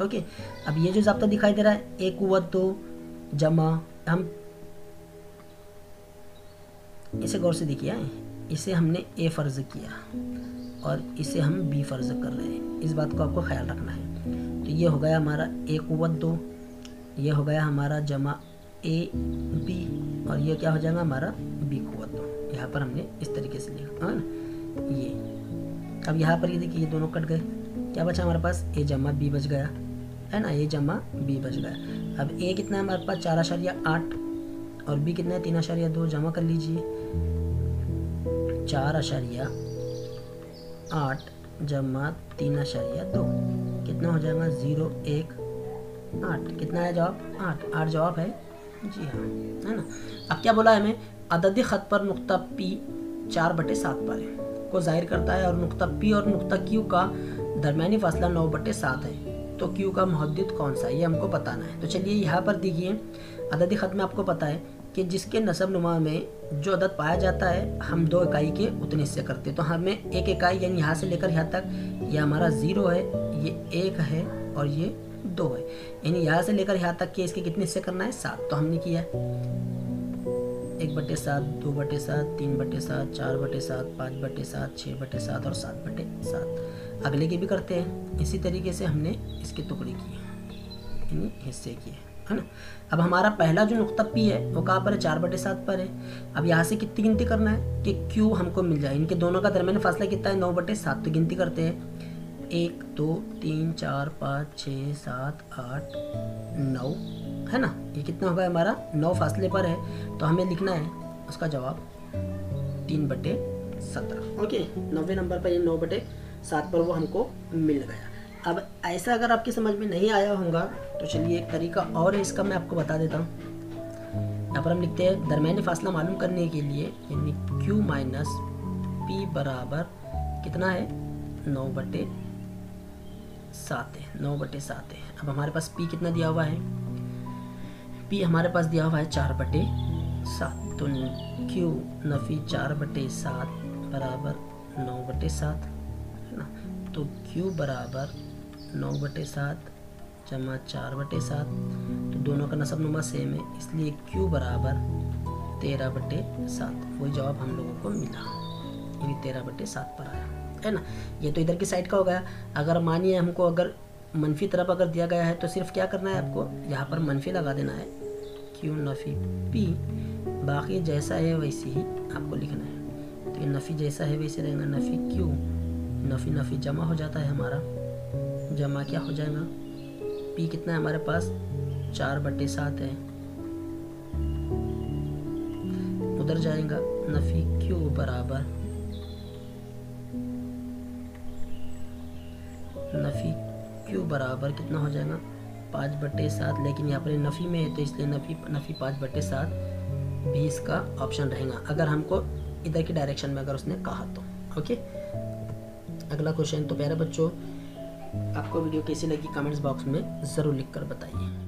ओके, अब ये जो ज़ाब्ता दिखाई दे रहा है A कुव्वत 2 जमा, हम इसे गौर से देखिए, इसे हमने A फ़र्ज़ किया और इसे हम B फ़र्ज़ कर रहे हैं। इस बात को आपको ख्याल रखना है। तो ये हो गया हमारा A कुव्वत 2, ये हो गया हमारा जमा AB, और ये क्या हो जाएगा हमारा B कुव्वत 2। यहाँ पर हमने इस तरीके से लिखा है ना ये। अब यहाँ पर ये देखिए, ये दोनों कट गए, क्या बचा हमारे पास A जमा B बच गया है ना, A जमा B बच गया। अब A कितना है हमारे पास 4.8 और B कितना है 3.2, जमा कर लीजिए। 4.8 जमा 3.2 कितना हो जाएगा 0, 1, 8। कितना है जवाब 8 जवाब है जी हाँ, है ना। अब क्या बोला है हमें, अददी ख़त पर नुक्ता P 4/7 पर है। को जाहिर करता है और नुक्ता P और नुक्ता Q का दरमियानी फासला 9/7 है। तो Q का मुहद्दिद कौन सा है ये हमको बताना है। तो चलिए यहाँ पर देखिए अददी ख़त में आपको पता है कि जिसके नसब नुमा में जो अदद पाया जाता है हम 2 इकाई के उतने हिस्से करते हैं। तो हमें 1 इकाई यानी यहाँ से लेकर यहाँ तक ये हमारा 0 है, ये 1 है और ये 2 है, यानी यहाँ से लेकर यहाँ तक के इसके कितने हिस्से करना है 7। तो हमने किया 1/7, 2/7, 3/7, 4/7, 5/7, 6/7 और 7/7। अगले के भी करते हैं इसी तरीके से हमने इसके टुकड़े किए यानी हिस्से किए, है ना। अब हमारा पहला जो नुक्ता P है वो कहाँ पर है 4/7 पर है। अब यहाँ से कितनी गिनती करना है कि Q हमको मिल जाए। इनके दोनों का दरमियानी फासला कितना है 9/7। तो गिनती करते हैं 1 2 3 4 5 6 7 8 9, है ना। ये कितना होगा हमारा 9 फासले पर है। तो हमें लिखना है उसका जवाब 3/17। ओके, 90 नंबर पर ये 9/7 पर वो हमको मिल गया। अब ऐसा अगर आपकी समझ में नहीं आया होगा तो चलिए एक तरीका और है इसका मैं आपको बता देता हूँ। यहाँ पर हम लिखते हैं दरमियानी फासला मालूम करने के लिए यानी Q माइनस P बराबर कितना है 9/7 है, 9/7 है। अब हमारे पास P कितना दिया हुआ है, P हमारे पास दिया हुआ है 4/7। तो Q नफ़ी 4/7 बराबर 9/7, है ना। तो Q बराबर 9/7 जमा 4/7। तो दोनों का नसब नुमा सेम है इसलिए Q बराबर 13/7। वही जवाब हम लोगों को मिला यानी 13/7 पर आया, है ना। ये तो इधर की साइड का हो गया। अगर मानिए हमको अगर मनफी तरफ अगर दिया गया है तो सिर्फ क्या करना है आपको यहाँ पर मनफी लगा देना है Q नफ़ी P, बाकी जैसा है वैसे ही आपको लिखना है। तो ये नफ़ी जैसा है वैसे रहेगा, नफ़ी Q नफ़ी नफ़ी जमा हो जाता है हमारा, जमा क्या हो जाएगा P कितना है हमारे पास 4/7 है, उधर जाएगा नफ़ी Q बराबर नफ़ी Q बराबर कितना हो जाएगा 5/7। लेकिन यहाँ पर नफ़ी में है तो इसलिए नफ़ी 5/7 भी इसका ऑप्शन रहेगा अगर हमको इधर की डायरेक्शन में अगर उसने कहा तो। ओके, अगला क्वेश्चन। तो प्यारे बच्चों आपको वीडियो कैसी लगी कमेंट्स बॉक्स में ज़रूर लिख कर बताइए।